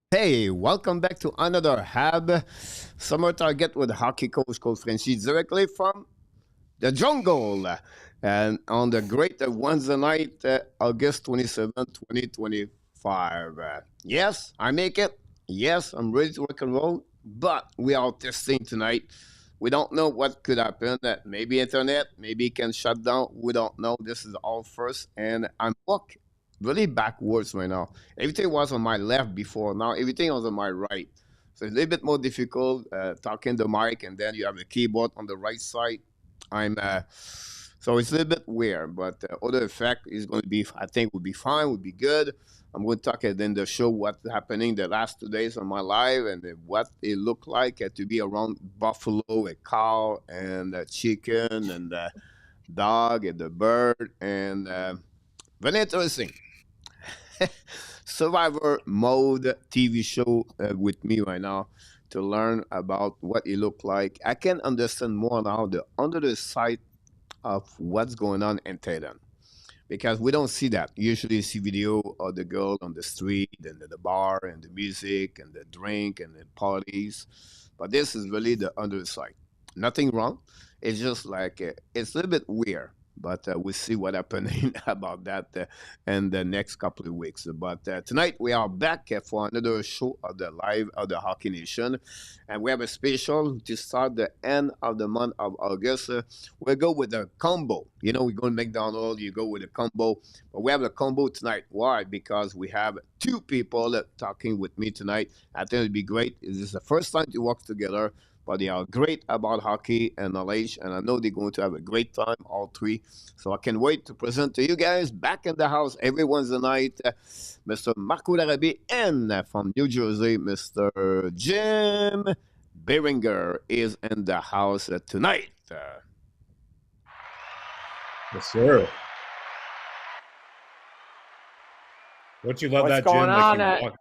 Hey, welcome back to another Hab Summer Target with hockey coach Coach Frenchy directly from the jungle. And on the great Wednesday night, August 27, 2025. Yes, I make it. Yes, I'm ready to rock and roll, but we are testing tonight. We don't know what could happen. Maybe internet, maybe it can shut down. We don't know. This is all first, and I'm really backwards right now. Everything was on my left before. Now everything was on my right. So it's a little bit more difficult talking the mic, and then you have the keyboard on the right side. I'm so it's a little bit weird, but other effect is going to be, I think, would be fine, would be good. I'm going to talk at then the show what's happening the last 2 days of my life and what it looked like to be around buffalo, a cow, and a chicken, and a dog, and the bird, and very interesting. Survivor mode TV show with me right now to learn about what it looked like. I can understand more now the under the side of what's going on in Thailand because we don't see that. Usually, you see video of the girl on the street and the bar and the music and the drink and the parties, but this is really the underside. Nothing wrong. It's just like it's a little bit weird. But we'll see what happening about that in the next couple of weeks. But tonight we are back for another show of the live of the Hockey Nation, and we have a special to start the end of the month of August. We'll go with a combo. You know, we go to McDonald's, you go with a combo. But we have a combo tonight. Why? Because we have two people talking with me tonight. I think it'd be great. This is the first time to work together, but they are great about hockey and knowledge, and I know they're going to have a great time, all three. So I can't wait to present to you guys back in the house every Wednesday night, Mr. Marko Larabie, and from New Jersey, Mr. Jim Biringer is in the house tonight. Yes, sir. Don't you love What's that, going Jim? on?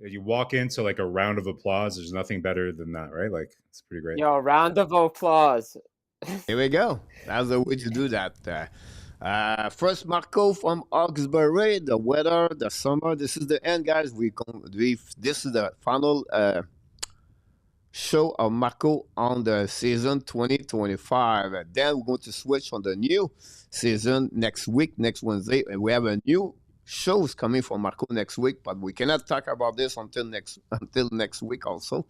You walk into like a round of applause. There's nothing better than that, right? Like it's pretty great. Round of applause. Here we go. That's the way to do that. First, Marco from Hawkesbury. The weather, the summer. This is the end, guys. This is the final show of Marco on the season 2025. And then we're going to switch on the new season next week, next Wednesday. And we have a new shows coming from Marco next week, but we cannot talk about this until next week also.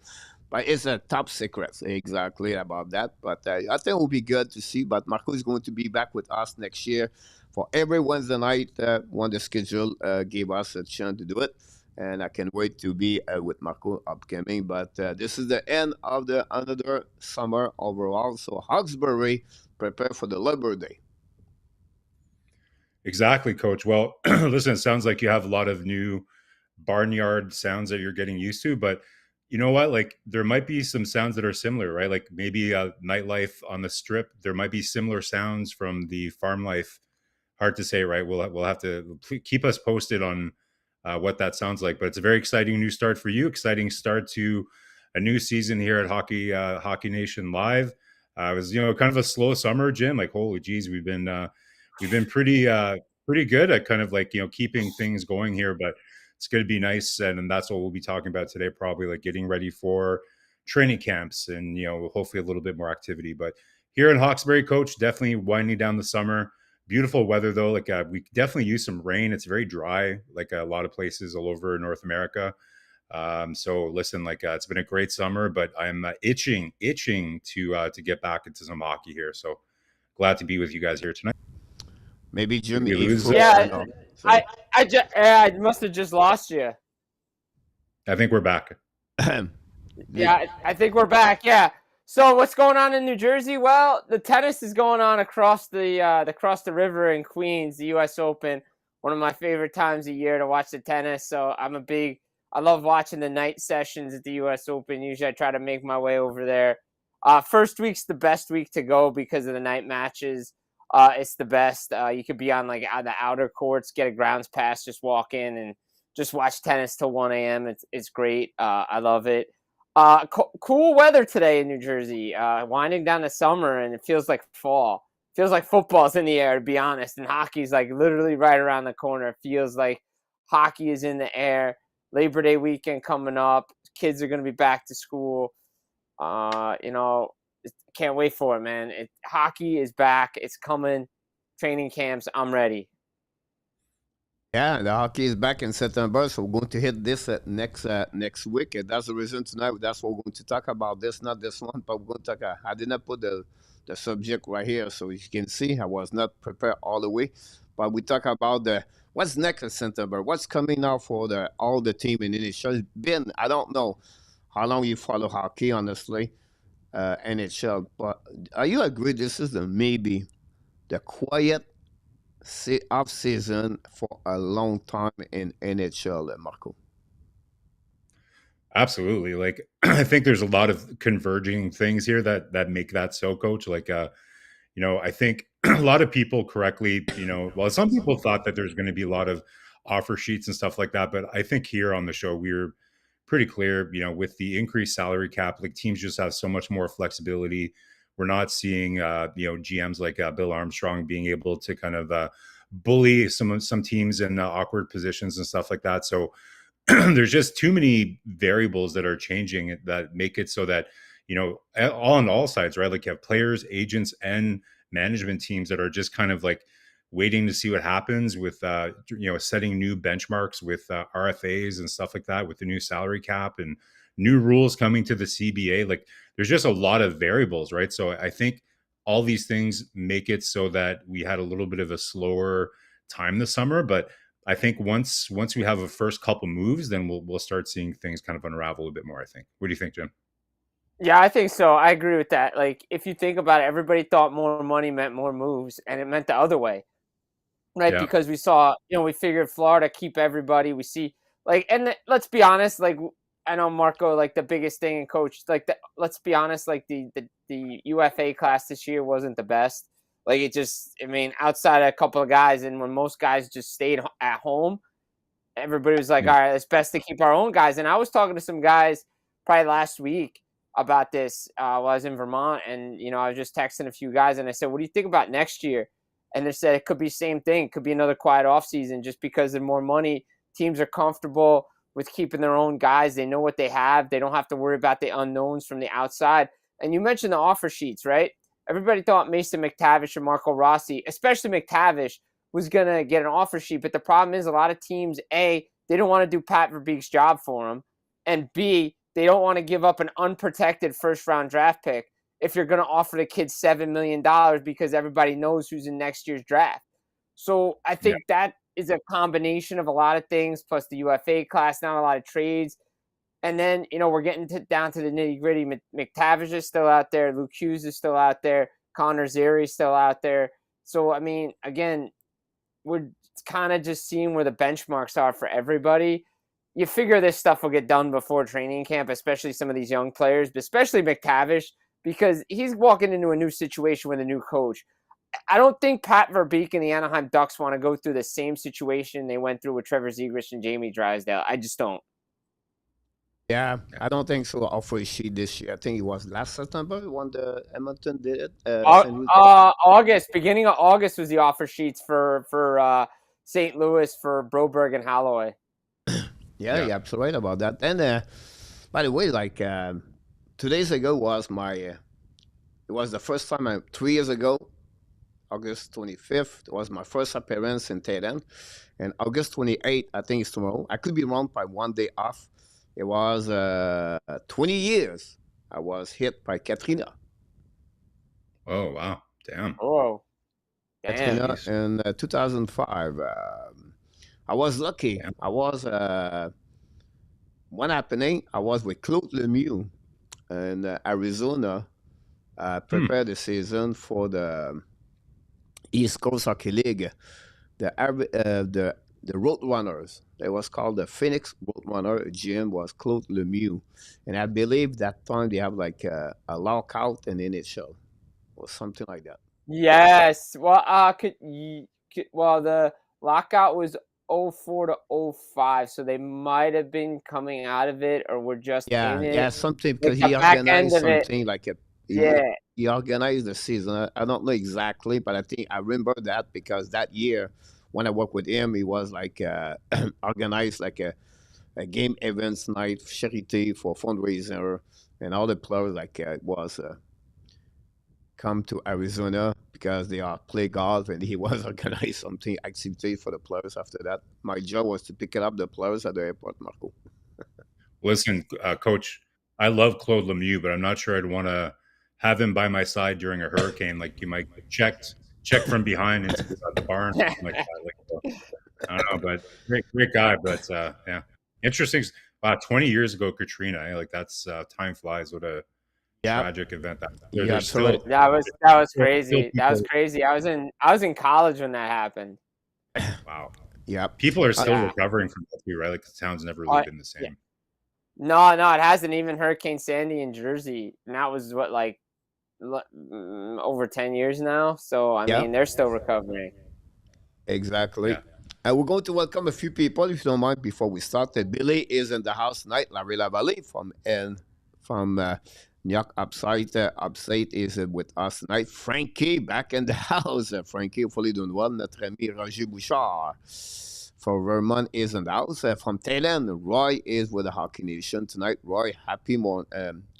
But it's a top secret, exactly about that. But I think it will be good to see. But Marco is going to be back with us next year for every Wednesday night when the schedule gave us a chance to do it. And I can't wait to be with Marco upcoming. But this is the end of the another summer overall. So Hawkesbury, prepare for the Labor Day. Exactly, Coach. Well, listen, it sounds like you have a lot of new barnyard sounds that you're getting used to, but you know what? Like there might be some sounds that are similar, right? Like maybe nightlife on the strip. There might be similar sounds from the farm life. Hard to say, right? We'll have to keep us posted on what that sounds like. But it's a very exciting new start for you. Exciting start to a new season here at Hockey Nation Live. It was kind of a slow summer, Jim. Like holy geez, we've been pretty good at kind of like keeping things going here, but it's going to be nice, and that's what we'll be talking about today. Probably like getting ready for training camps and hopefully a little bit more activity. But here in Hawkesbury, Coach, definitely winding down the summer. Beautiful weather though. Like we definitely use some rain. It's very dry, like a lot of places all over North America. So listen, like it's been a great summer, but I'm itching to get back into some hockey here. So glad to be with you guys here tonight. Maybe Jimmy. Yeah, I must have just lost you. I think we're back. Yeah, I think we're back. Yeah. So what's going on in New Jersey? Well, the tennis is going on across the river in Queens, the U.S. Open. One of my favorite times of year to watch the tennis. So I love watching the night sessions at the U.S. Open. Usually I try to make my way over there. First week's the best week to go because of the night matches. It's the best. You could be on like the outer courts, get a grounds pass, just walk in and just watch tennis till 1 a.m. It's great. I love it. Cool weather today in New Jersey. Winding down the summer, and it feels like fall. Feels like football's in the air, to be honest, and hockey's like literally right around the corner. It feels like hockey is in the air. Labor Day weekend coming up. Kids are going to be back to school. Can't wait for it, man. Hockey is back. It's coming. Training camps. I'm ready. Yeah, the hockey is back in September, so we're going to hit this next week. And that's the reason tonight. That's what we're going to talk about. This, not this one, but we're going to talk. I did not put the subject right here, so you can see I was not prepared all the way. But we talk about what's next in September. What's coming out for all the team in NHL. It's been, I don't know how long you follow hockey, honestly, NHL. But are you agree this is maybe the quiet off season for a long time in NHL, Marko? Absolutely. Like I think there's a lot of converging things here that make that so, Coach. Like I think a lot of people correctly, well, some people thought that there's going to be a lot of offer sheets and stuff like that, but I think here on the show we were pretty clear, with the increased salary cap, like teams just have so much more flexibility. We're not seeing GMs like Bill Armstrong being able to kind of bully some teams in awkward positions and stuff like that. So there's just too many variables that are changing that make it so that, all on all sides, right? Like you have players, agents, and management teams that are just kind of like waiting to see what happens with, setting new benchmarks with RFAs and stuff like that, with the new salary cap and new rules coming to the CBA. Like there's just a lot of variables, right? So I think all these things make it so that we had a little bit of a slower time this summer, but I think once we have a first couple moves, then we'll start seeing things kind of unravel a bit more, I think. What do you think, Jim? Yeah, I think so. I agree with that. Like, if you think about it, everybody thought more money meant more moves, and it meant the other way, right? Yeah. Because we saw, we figured Florida keep everybody. We see, let's be honest, like, I know Marko, like the biggest thing in coach, like, let's be honest, like the UFA class this year wasn't the best. Like outside of a couple of guys, and when most guys just stayed at home, everybody was like, all right, it's best to keep our own guys. And I was talking to some guys probably last week about this while I was in Vermont. And, I was just texting a few guys and I said, what do you think about next year? And they said it could be same thing. It could be another quiet offseason just because of more money. Teams are comfortable with keeping their own guys. They know what they have. They don't have to worry about the unknowns from the outside. And you mentioned the offer sheets, right? Everybody thought Mason McTavish and Marco Rossi, especially McTavish, was going to get an offer sheet. But the problem is a lot of teams, A, they don't want to do Pat Verbeek's job for him. And B, they don't want to give up an unprotected first-round draft pick if you're going to offer the kid $7 million because everybody knows who's in next year's draft. So I think that is a combination of a lot of things, plus the UFA class, not a lot of trades. And then, we're getting down to the nitty-gritty. McTavish is still out there. Luke Hughes is still out there. Connor Zary is still out there. So, again, we're kind of just seeing where the benchmarks are for everybody. You figure this stuff will get done before training camp, especially some of these young players, but especially McTavish, because he's walking into a new situation with a new coach. I don't think Pat Verbeek and the Anaheim Ducks want to go through the same situation they went through with Trevor Zegras and Jamie Drysdale. I just don't. Yeah, I don't think so. Offer sheet this year. I think it was last September when the Edmonton did it. August, beginning of August was the offer sheets for St. Louis for Broberg and Holloway. Yeah, you're absolutely right about that. And by the way, 2 days ago was it was the first time 3 years ago, August 25th, it was my first appearance in Tayden. And August 28th, I think it's tomorrow. I could be wrong by 1 day off. It was 20 years I was hit by Katrina. Oh, wow. Damn. Oh, Katrina in 2005. I was lucky. Yeah. I was, one happening, I was with Claude Lemieux in Arizona, prepared the season for the East Coast Hockey League. The Roadrunners. It was called the Phoenix Roadrunner. GM was Claude Lemieux. And I believe that time they have a lockout in NHL or something like that. Yes. Well, the lockout was 04 to 05, so they might have been coming out of it or were just in it. Yeah, something because he organized something he organized the season. I don't know exactly, but I remember that because that year when I worked with him, he was organized a game events night, charity for fundraiser, and all the players like it was come to Arizona because they are play golf, and he was organize something activity for the players. After that, my job was to pick up the players at the airport, Marco. Listen, Coach, I love Claude Lemieux, but I'm not sure I'd want to have him by my side during a hurricane. Like you might check from behind into the barn, something like that. Like, I don't know, but great guy. But yeah, interesting. 20 years ago, Katrina. Like that's time flies. What a tragic event that. Yeah, There's still that was still crazy. That was crazy. I was in college when that happened. Wow. Yeah, People are still recovering from that too, right? Like the town's never really been the same. Yeah. No, it hasn't. Even Hurricane Sandy in Jersey, and that was what like over 10 years now. So I mean, they're still recovering. Exactly. We're going to welcome a few people, if you don't mind, before we start. Billy is in the house tonight. Larabie from New York Upstate. Upstate is with us tonight. Frenchy back in the house. Frenchy, hopefully doing well. Notre ami Roger Bouchard for Vermont is in the house. From Thailand, Roy is with the Hockey Nation tonight. Roy,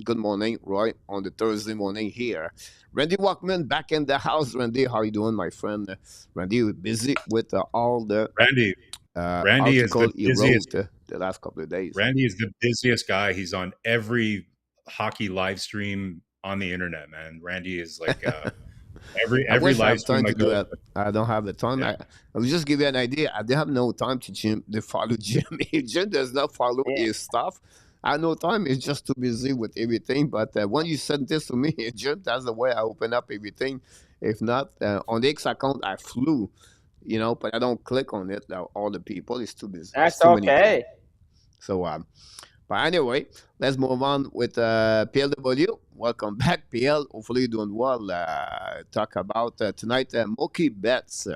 good morning, Roy, on the Thursday morning here. Randy Walkman back in the house. Randy, how you doing, my friend? Randy, busy with all the Randy is the busiest the last couple of days. Randy is the busiest guy. He's on every hockey live stream on the internet, man. Randy is like every live stream to do that. I don't have the time. I will just give you an idea. I didn't have no time to follow Jim. If Jim does not follow his stuff, I have no time. It's just too busy with everything. But when you sent this to me, Jim, that's the way I open up everything. If not, on the X account, I flew, but I don't click on it. All the people, it's too busy. That's too okay. So, but anyway, let's move on with PLW. Welcome back, PL. Hopefully you're doing well. Talk about tonight, Mookie Betts,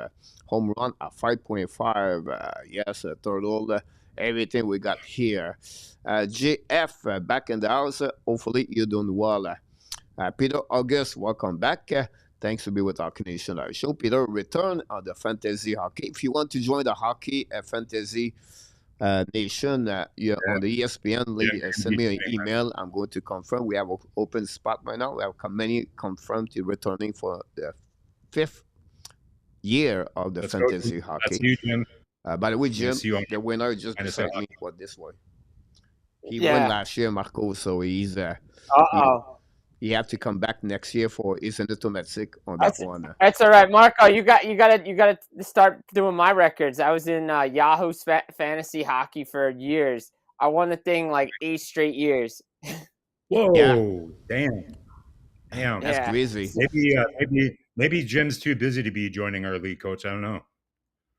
home run at 5.5. Yes, total, everything we got here. JF, back in the house. Hopefully you're doing well. Peter August, welcome back. Thanks for being with our Canadian Live Show. Peter, return on the fantasy hockey. If you want to join the hockey fantasy Nation, on the ESPN, send me an email. I'm going to confirm. We have an open spot right now. We have many confirmed to returning for the 5th year of the fantasy hockey. That's you, Jim. By the way, Jim, the winner just beside me. What this way? He won last year, Marko. So he's he have to come back next year for his automatic on that one. That's all right, Marko. You got to start doing my records. I was in Yahoo Fantasy Hockey for years. I won the thing like 8 straight years. Whoa! Damn, that's crazy. Maybe Jim's too busy to be joining our league, Coach. I don't know.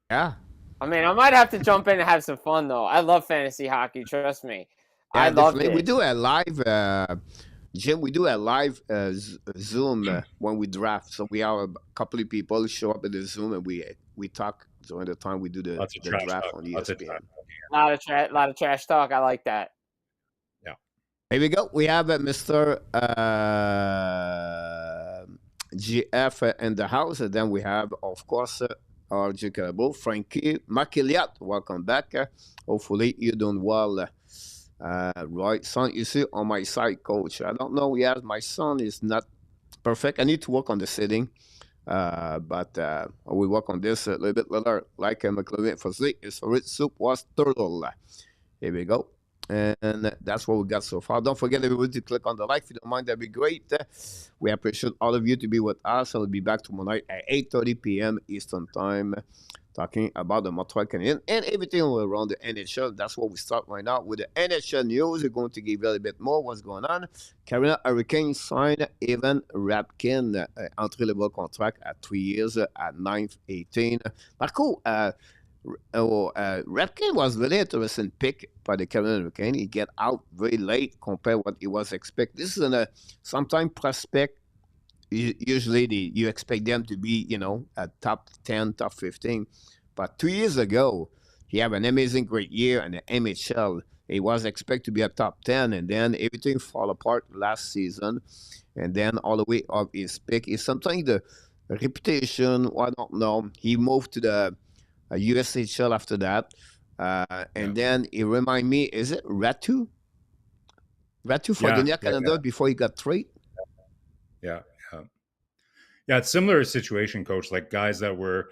Yeah. I mean, I might have to jump in and have some fun though. I love fantasy hockey. Trust me. I love it. We do a live. Jim, we do a live Zoom when we draft. So we have a couple of people show up at the Zoom and we talk during the time we do the draft on ESPN. A lot of trash talk. I like that. Yeah. Here we go. We have Mr. GF in the house. And then we have, of course, our Jacobo, Frankie Makiliat. Welcome back. Hopefully you're doing well. Right, son, you see on my side, Coach. I don't know. Yeah, my son is not perfect. I need to work on the sitting, but I will work on this a little bit later. Like McLovin for his favorite soup was turtle. Here we go, and that's what we got so far. Don't forget everybody to click on the like if you don't mind. That'd be great. We appreciate all of you to be with us. I'll be back tomorrow night at 8:30 p.m. Eastern Time. Talking about the Montreal Canadiens and everything around the NHL. That's what we start right now with the NHL news. We're going to give you a little bit more what's going on. Carolina Hurricanes signed Evan Rapkin, entry-level contract at 3 years at 9/18. Marko, Rapkin was really interesting pick by the Carolina Hurricanes. He get out very late compared to what he was expected. This is a sometime prospect. Usually you expect them to be, a top 10, top 15. But 2 years ago, he had an amazing, great year in the MHL. He was expected to be a top 10, and then everything fall apart last season. And then all the way up his pick is sometimes the reputation, I don't know. He moved to the USHL after that. And then he remind me, is it Ratu? Ratu for the Yeah. Canada before he got traded? Yeah. Yeah. Yeah, it's similar situation, coach. Like guys that were,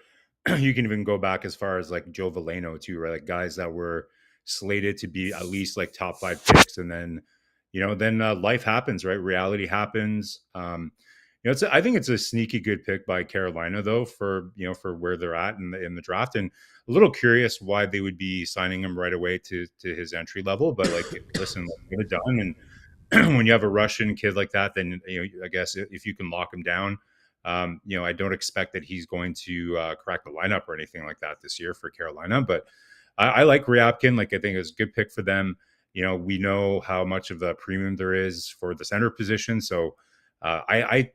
you can even go back as far as like Joe Valeno too, right? Like guys that were slated to be at least like top 5 picks, and then, then life happens, right? Reality happens. I think it's a sneaky good pick by Carolina though for where they're at in the draft, and a little curious why they would be signing him right away to his entry level. But like, listen, get it done, and when you have a Russian kid like that, then I guess if you can lock him down, I don't expect that he's going to crack the lineup or anything like that this year for Carolina. But I like Ryabkin. Like I think it's a good pick for them. We know how much of the premium there is for the center position, so I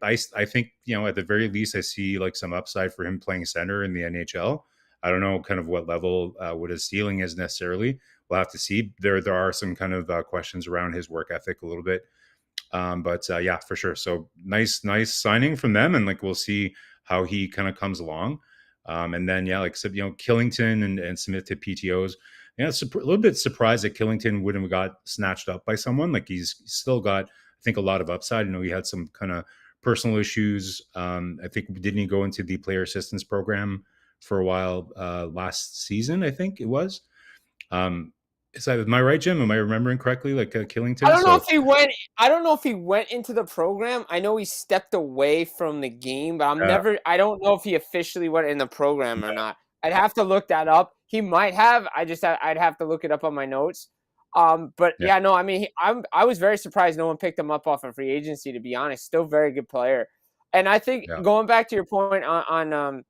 think at the very least I see like some upside for him playing center in the NHL. I don't know kind of what level what his ceiling is necessarily. We'll have to see. There are some kind of questions around his work ethic a little bit. But yeah, for sure. So nice signing from them, and like we'll see how he kind of comes along. And then yeah, like Killington and Smith to PTOs. Yeah, it's a little bit surprised that Killington wouldn't have got snatched up by someone. Like he's still got, I think, a lot of upside. He had some kind of personal issues. I think didn't he go into the player assistance program for a while last season? I think it was. Am I right, Jim? Am I remembering correctly? Like Killington? I don't know if he went. I don't know if he went into the program. I know he stepped away from the game, but I don't know if he officially went in the program or not. I'd have to look that up. He might have. I'd have to look it up on my notes. But yeah, no. I mean, I was very surprised no one picked him up off of free agency. To be honest, still very good player. And I think going back to your point on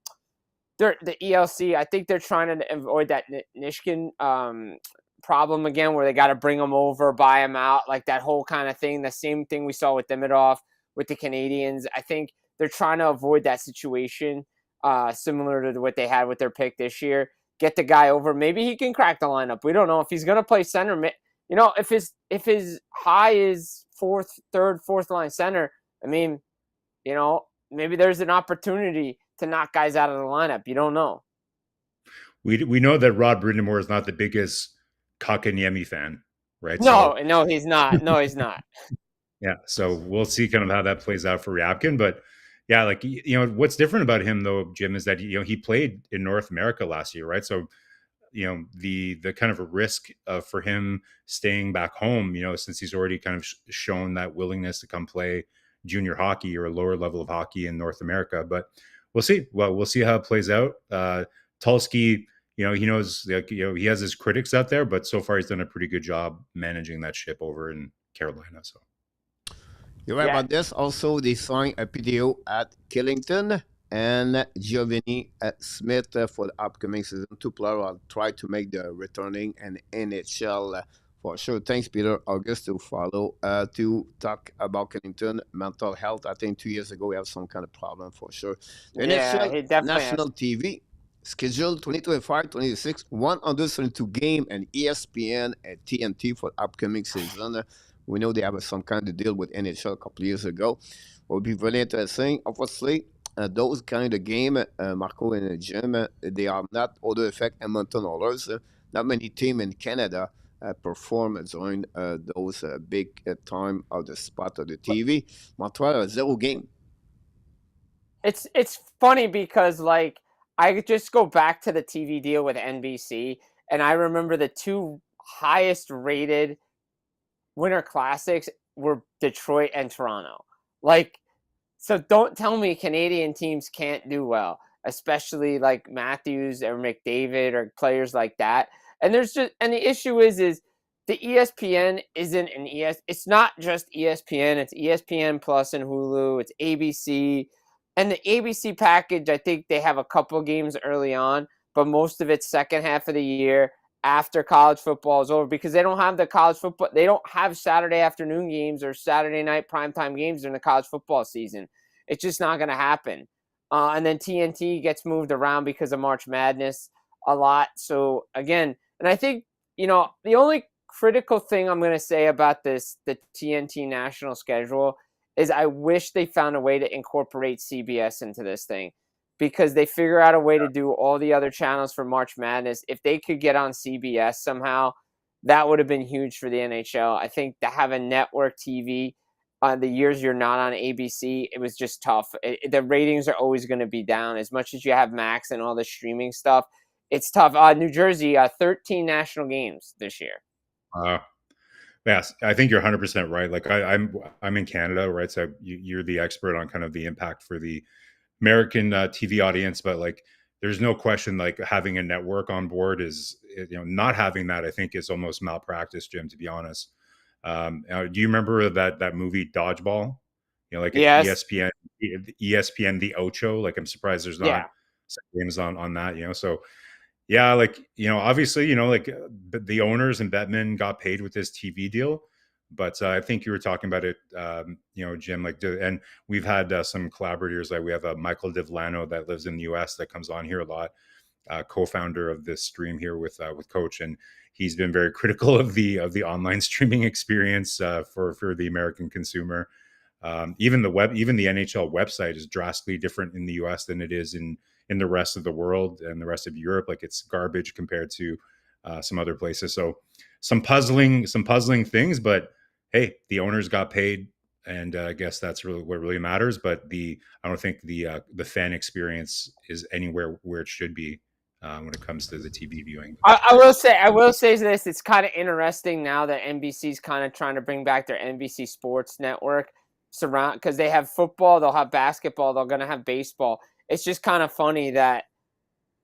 the ELC, I think they're trying to avoid that Nishkin problem again, where they got to bring them over, buy them out, like that whole kind of thing. The same thing we saw with Demidov with the Canadiens. I think they're trying to avoid that situation, similar to what they had with their pick this year. Get the guy over. Maybe he can crack the lineup. We don't know if he's going to play center. If his high is third, fourth line center. I mean, maybe there's an opportunity to knock guys out of the lineup. You don't know. We know that Rod Brindamore is not the biggest Kakanyemi fan, right? No, he's not. No, he's not. Yeah, so we'll see kind of how that plays out for Ryabkin. But yeah, like what's different about him though, Jim, is that he played in North America last year, right? So the kind of a risk for him staying back home, since he's already kind of shown that willingness to come play junior hockey or a lower level of hockey in North America. But we'll see. Well, we'll see how it plays out. Tulsky, he knows, he has his critics out there, but so far he's done a pretty good job managing that ship over in Carolina. So you're right about this. Also, they signed a PDO at Killington and Giovanni Smith for the upcoming season. Two players will try to make the returning and NHL for sure. Thanks, Peter. August to follow to talk about Killington mental health. I think 2 years ago we have some kind of problem for sure. The NHL national TV scheduled 2025-26, 172 game and ESPN and TNT for the upcoming season. We know they have some kind of deal with NHL a couple of years ago. Will be really interesting. Obviously, those kind of game, Marko and Jim, they are not other effect Edmonton Oilers. Not many teams in Canada perform during those big time of the spot of the TV. Montreal, 0 game. It's funny because like I just go back to the TV deal with NBC, and I remember the two highest rated Winter Classics were Detroit and Toronto. Like, so don't tell me Canadian teams can't do well, especially like Matthews or McDavid or players like that. And the issue is the ESPN isn't an it's not just ESPN, it's ESPN Plus and Hulu, it's ABC. And the ABC package, I think they have a couple games early on, but most of it's second half of the year after college football is over, because they don't have the college football. They don't have Saturday afternoon games or Saturday night primetime games during the college football season. It's just not going to happen. And then TNT gets moved around because of March Madness a lot. So again, and I think, the only critical thing I'm going to say about the TNT national schedule is I wish they found a way to incorporate CBS into this thing, because they figure out a way to do all the other channels for March Madness. If they could get on CBS somehow, that would have been huge for the NHL. I think to have a network TV on the years you're not on ABC, it was just tough. The ratings are always going to be down. As much as you have Max and all the streaming stuff, it's tough. New Jersey, 13 national games this year. Yes, I think you're 100% right. Like I'm in Canada, right? So you're the expert on kind of the impact for the American TV audience, but like there's no question like having a network on board is, not having that, I think, is almost malpractice, Jim, to be honest. Do you remember that movie Dodgeball? Like Yes. ESPN the Ocho. Like I'm surprised there's Yeah. not some games on that. So yeah, like obviously like the owners and Bettman got paid with this TV deal, but I think you were talking about it, Jim. Like, and we've had some collaborators. Like we have Michael Devlano that lives in the U.S. that comes on here a lot, co-founder of this stream here with Coach, and he's been very critical of the online streaming experience for the American consumer. Even the NHL website is drastically different in the US than it is in the rest of the world and the rest of Europe. Like it's garbage compared to some other places. So some puzzling things, but hey, the owners got paid, and I guess that's really what really matters. But I don't think the fan experience is anywhere where it should be when it comes to the TV viewing. I will say this: it's kind of interesting now that NBC's kind of trying to bring back their NBC Sports Network. Because they have football, they'll have basketball, they're going to have baseball. It's just kind of funny that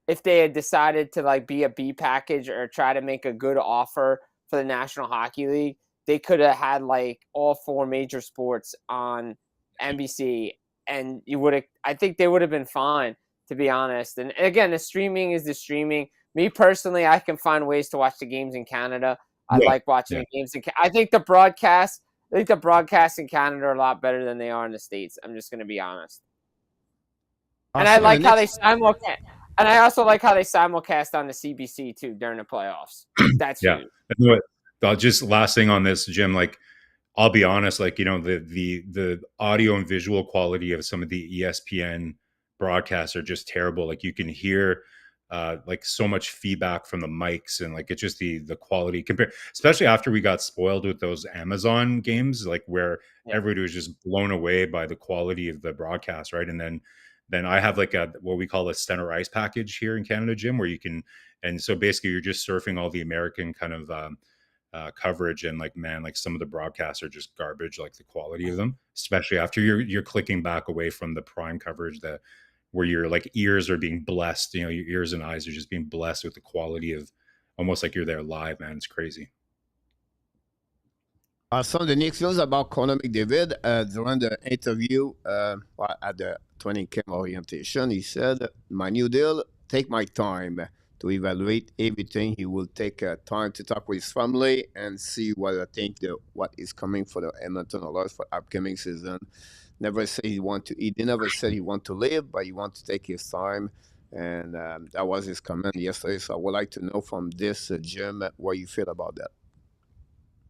if they had decided to like be a B package or try to make a good offer for the National Hockey League, they could have had like all 4 major sports on NBC, and I think they would have been fine, to be honest. And again, the streaming is the streaming. Me personally, I can find ways to watch the games in Canada. I like watching the games I think the broadcasts in Canada are a lot better than they are in the States. I'm just going to be honest. And I like how they simulcast. And I also like how they simulcast on the CBC too during the playoffs. That's huge. Just last thing on this, Jim. Like, I'll be honest. Like, the audio and visual quality of some of the ESPN broadcasts are just terrible. Like, you can hear like so much feedback from the mics, and like it's just the quality compared, especially after we got spoiled with those Amazon games, like where everybody was just blown away by the quality of the broadcast, right? And then I have like what we call a center ice package here in Canada, Jim, where you can, and so basically you're just surfing all the American kind of coverage, and like, man, like some of the broadcasts are just garbage, like the quality of them, especially after you're clicking back away from the prime coverage where your like ears are being blessed, your ears and eyes are just being blessed with the quality of almost like you're there live, man. It's crazy. Some of the next news about Conor McDavid during the interview at the training camp orientation, he said, "My new deal, take my time to evaluate everything. He will take time to talk with his family and see what I think what is coming for the Edmonton Oilers for upcoming season." Never said he never said he want to leave, but he want to take his time, and that was his comment yesterday. So I would like to know from this, Jim, what you feel about that.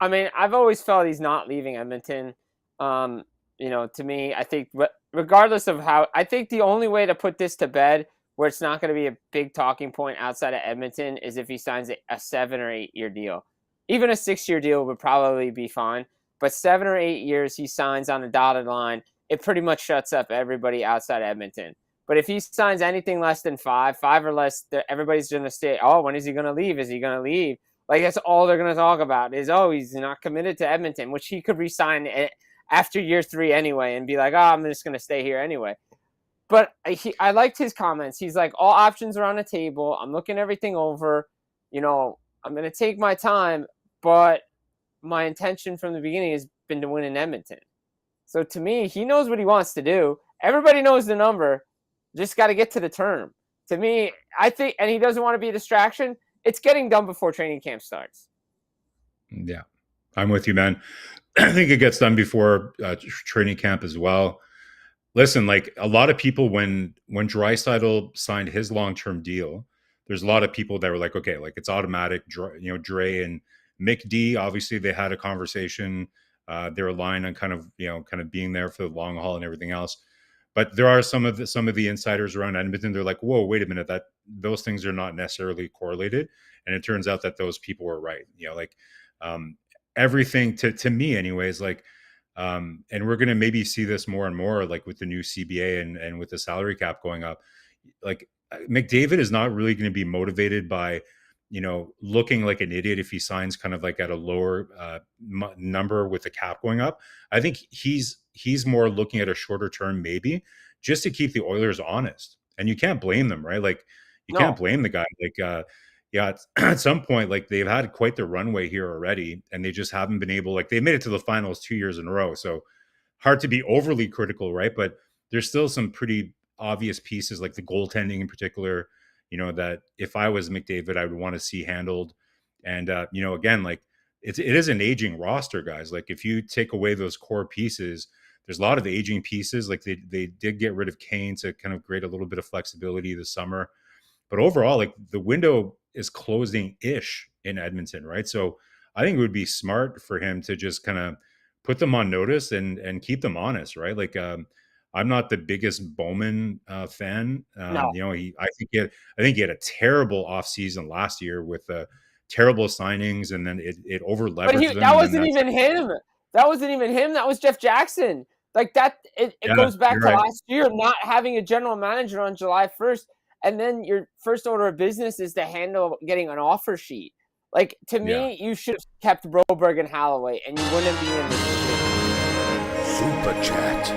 I mean, I've always felt he's not leaving Edmonton. To me, I think regardless of how, I think the only way to put this to bed where it's not going to be a big talking point outside of Edmonton is if he signs a 7 or 8 year deal. Even a 6-year deal would probably be fine, but 7 or 8 years he signs on a dotted line, it pretty much shuts up everybody outside of Edmonton. But if he signs anything less than 5 or less, everybody's going to say, "Oh, when is he going to leave? Is he going to leave?" Like, that's all they're going to talk about is, "Oh, he's not committed to Edmonton," which he could re-sign after year 3 anyway and be like, "Oh, I'm just going to stay here anyway." But I liked his comments. He's like, all options are on the table. I'm looking everything over. I'm going to take my time, but my intention from the beginning has been to win in Edmonton. So to me, he knows what he wants to do. Everybody knows the number. Just got to get to the term. To me, I think, and he doesn't want to be a distraction. It's getting done before training camp starts. Yeah, I'm with you, man. I think it gets done before training camp as well. Listen, like a lot of people, when Draisaitl signed his long-term deal, there's a lot of people that were like, okay, like it's automatic. Dre and Mick D, obviously they had a conversation. They're aligned on kind of being there for the long haul and everything else. But there are some of the insiders around Edmonton. They're like, whoa, wait a minute, that those things are not necessarily correlated. And it turns out that those people were right. Like everything to me, anyways. Like, and we're going to maybe see this more and more, like with the new CBA and with the salary cap going up. Like McDavid is not really going to be motivated by looking like an idiot if he signs kind of like at a lower number with the cap going up. I think he's more looking at a shorter term, maybe just to keep the Oilers honest. And you can't blame them, right? Like you can't blame the guy. Like, yeah, at some point, like they've had quite the runway here already, and they just haven't been able. Like they made it to the finals 2 years in a row, so hard to be overly critical, right? But there's still some pretty obvious pieces, like the goaltending in particular, that if I was McDavid, I would want to see handled. And, again, like it is an aging roster, guys. Like if you take away those core pieces, there's a lot of aging pieces. Like they did get rid of Kane to kind of create a little bit of flexibility this summer. But overall, like the window is closing ish in Edmonton, right? So I think it would be smart for him to just kind of put them on notice and keep them honest, right? Like, I'm not the biggest Bowman fan. No. I think he had a terrible offseason last year with terrible signings, and then it over leveraged them. That wasn't even him. That wasn't even him. That was Jeff Jackson. Like that, it goes back to last year, not having a general manager on July 1st, and then your first order of business is to handle getting an offer sheet. Like to me, you should have kept Broberg and Holloway, and you wouldn't be in this situation. Super Chat.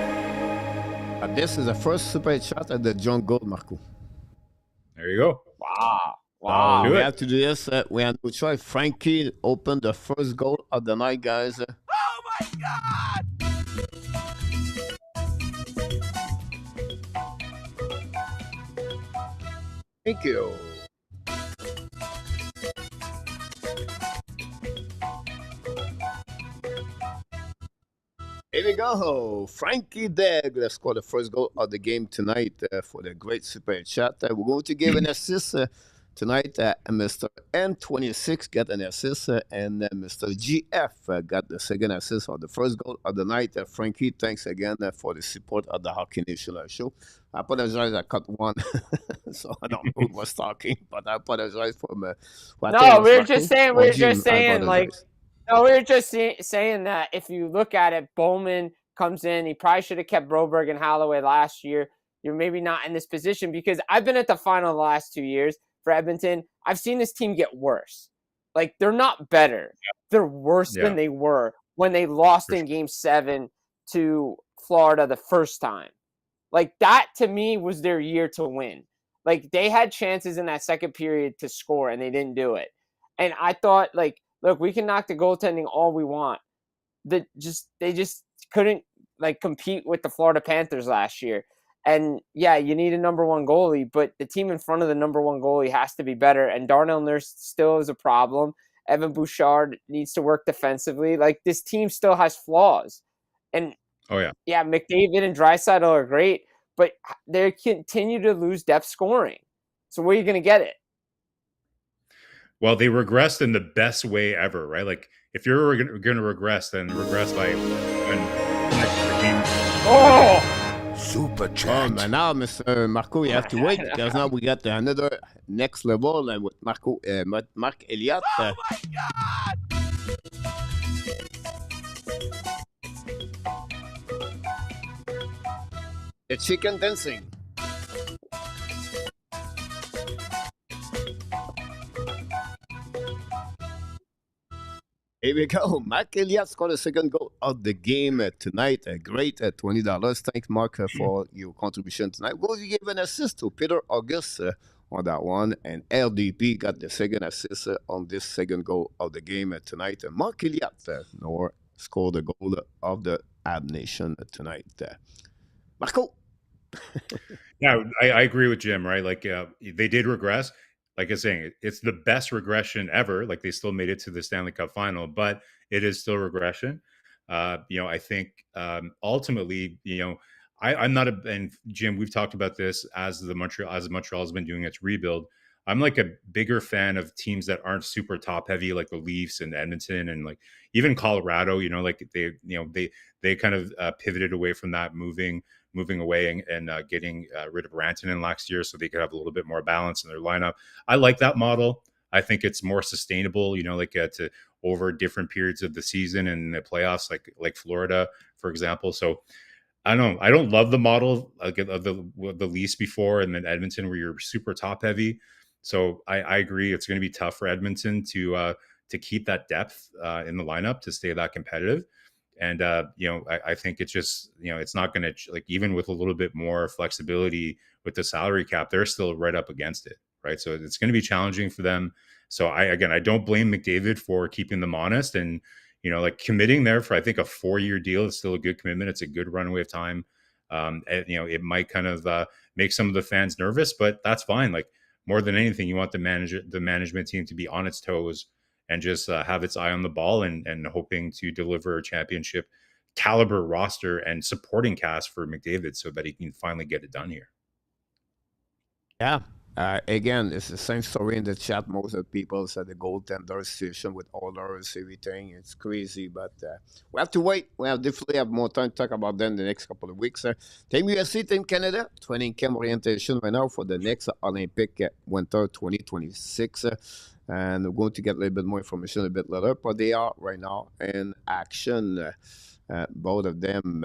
This is the first super chat at the John Gold, Marko. There you go. Wow. We have to do this. We have to try. Frankie opened the first goal of the night, guys. Oh my God! Thank you. Here we go. Frankie Degg, let's score the first goal of the game tonight for the great super chat. We're going to give an assist tonight. Mr. N26 got an assist, and Mr. GF got the second assist on the first goal of the night. Frankie, thanks again for the support of the Hockey Nation show. I apologize, I cut one, so I don't know who was talking, but I apologize for what No, we were just saying, No, we were just saying that if you look at it, Bowman comes in. He probably should have kept Broberg and Holloway last year. You're maybe not in this position because I've been at the final the last 2 years for Edmonton. I've seen this team get worse. Like, they're not better. They're worse than they were when they lost in Game 7 to Florida the first time. Like, that, to me, was their year to win. Like, they had chances in that second period to score, and they didn't do it. And I thought, like, look, we can knock the goaltending all we want. They just couldn't like compete with the Florida Panthers last year. And yeah, you need a number one goalie, but the team in front of the number one goalie has to be better. And Darnell Nurse still is a problem. Evan Bouchard needs to work defensively. Like this team still has flaws. And McDavid and Draisaitl are great, but they continue to lose depth scoring. So where are you going to get it? Well, they regressed in the best way ever, right? Like, if you're going to regress, then regress by Super Chat. And now, Mr. Marko, you have to wait because now we got another next level with Mark Elliott. Oh my God! The chicken dancing. Here we go. Mark Elliott scored the second goal of the game tonight. A great $20. Thanks, Mark, for your contribution tonight. We'll give an assist to Peter August on that one. And LDP got the second assist on this second goal of the game tonight. Mark Elliott scored the goal of the Ab Nation tonight. Marko. Yeah, I agree with Jim, right? Like they did regress. Like I was saying, it's the best regression ever. Like they still made it to the Stanley Cup final, but it is still regression. I think ultimately, I'm not and Jim, we've talked about this as Montreal has been doing its rebuild. I'm like a bigger fan of teams that aren't super top heavy, like the Leafs and Edmonton and like even Colorado, like they kind of pivoted away from that, moving moving away and getting rid of Rantanen last year so they could have a little bit more balance in their lineup. I like that model. I think it's more sustainable, like to over different periods of the season and the playoffs, like Florida, for example. So I don't know. I don't love the model of the Leafs before, and then Edmonton, where you're super top heavy. So I agree. It's going to be tough for Edmonton to keep that depth in the lineup to stay that competitive. And I think it's just it's not going to, like, even with a little bit more flexibility with the salary cap, they're still right up against it, right? So it's going to be challenging for them. So I don't blame McDavid for keeping them honest and like committing there for, I think, a 4-year deal is still a good commitment. It's a good runway of time. It might kind of make some of the fans nervous, but that's fine. Like, more than anything, you want the management team to be on its toes and just have its eye on the ball and hoping to deliver a championship caliber roster and supporting cast for McDavid so that he can finally get it done here. Yeah. Again, it's the same story in the chat. Most of the people said the goaltender situation with orders, everything. It's crazy, but we have to wait. We'll definitely have more time to talk about them in the next couple of weeks. Team USA, Team Canada, training camp orientation right now for the next Olympic Winter 2026. And we're going to get a little bit more information a bit later, but they are right now in action, both of them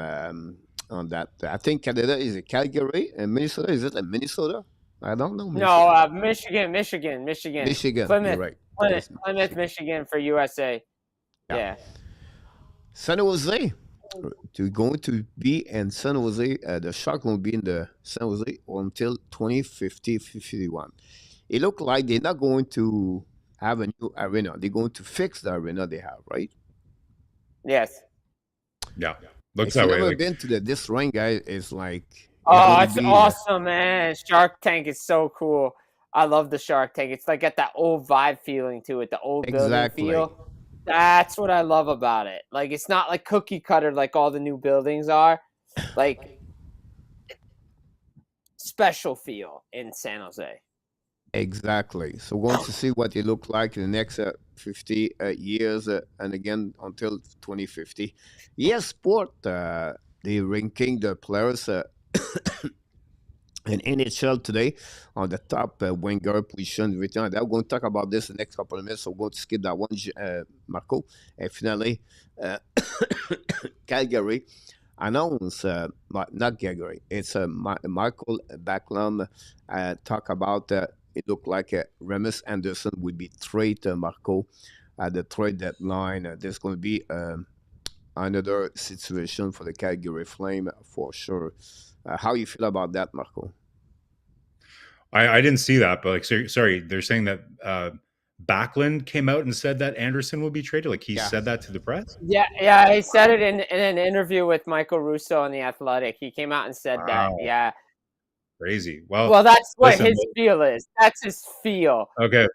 on that. I think Canada is a Calgary, and Minnesota, is it a Minnesota? I don't know. No, Michigan. Michigan, Plymouth, you're right. Plymouth, Michigan for USA. Yeah. San Jose. They're going to be in San Jose. The Sharks will be in the San Jose until 2050-51. It looks like they're not going to have a new arena. They're going to fix the arena they have, right? Yes. Yeah. Looks if that you've way. never been to this ring, guys, it's like... Oh, it's awesome, man. Shark Tank is so cool. I love the Shark Tank. It's like got that old vibe feeling to it, the old building feel. That's what I love about it. Like, it's not like cookie cutter like all the new buildings are. Like, special feel in San Jose. Exactly. So we're going to see what it look like in the next 50 years, and again until 2050. Yes, Sport, they ranking the players in NHL today on the top winger position. Everything like that. We're going to talk about this in the next couple of minutes, so we're going to skip that one, Marco. And finally, Calgary announced, not Calgary, it's Michael Backlund talk about it looked like Remus Anderson would be traded, Marco, at the trade deadline. There's going to be another situation for the Calgary Flame for sure. How you feel about that, Marco? I didn't see that, but like, sorry, they're saying that Backlund came out and said that Anderson will be traded. Like, he said that to the press. Yeah, he said it in an interview with Michael Russo on The Athletic. He came out and said that. Yeah, crazy. Well, that's what his feel is. That's his feel. Okay.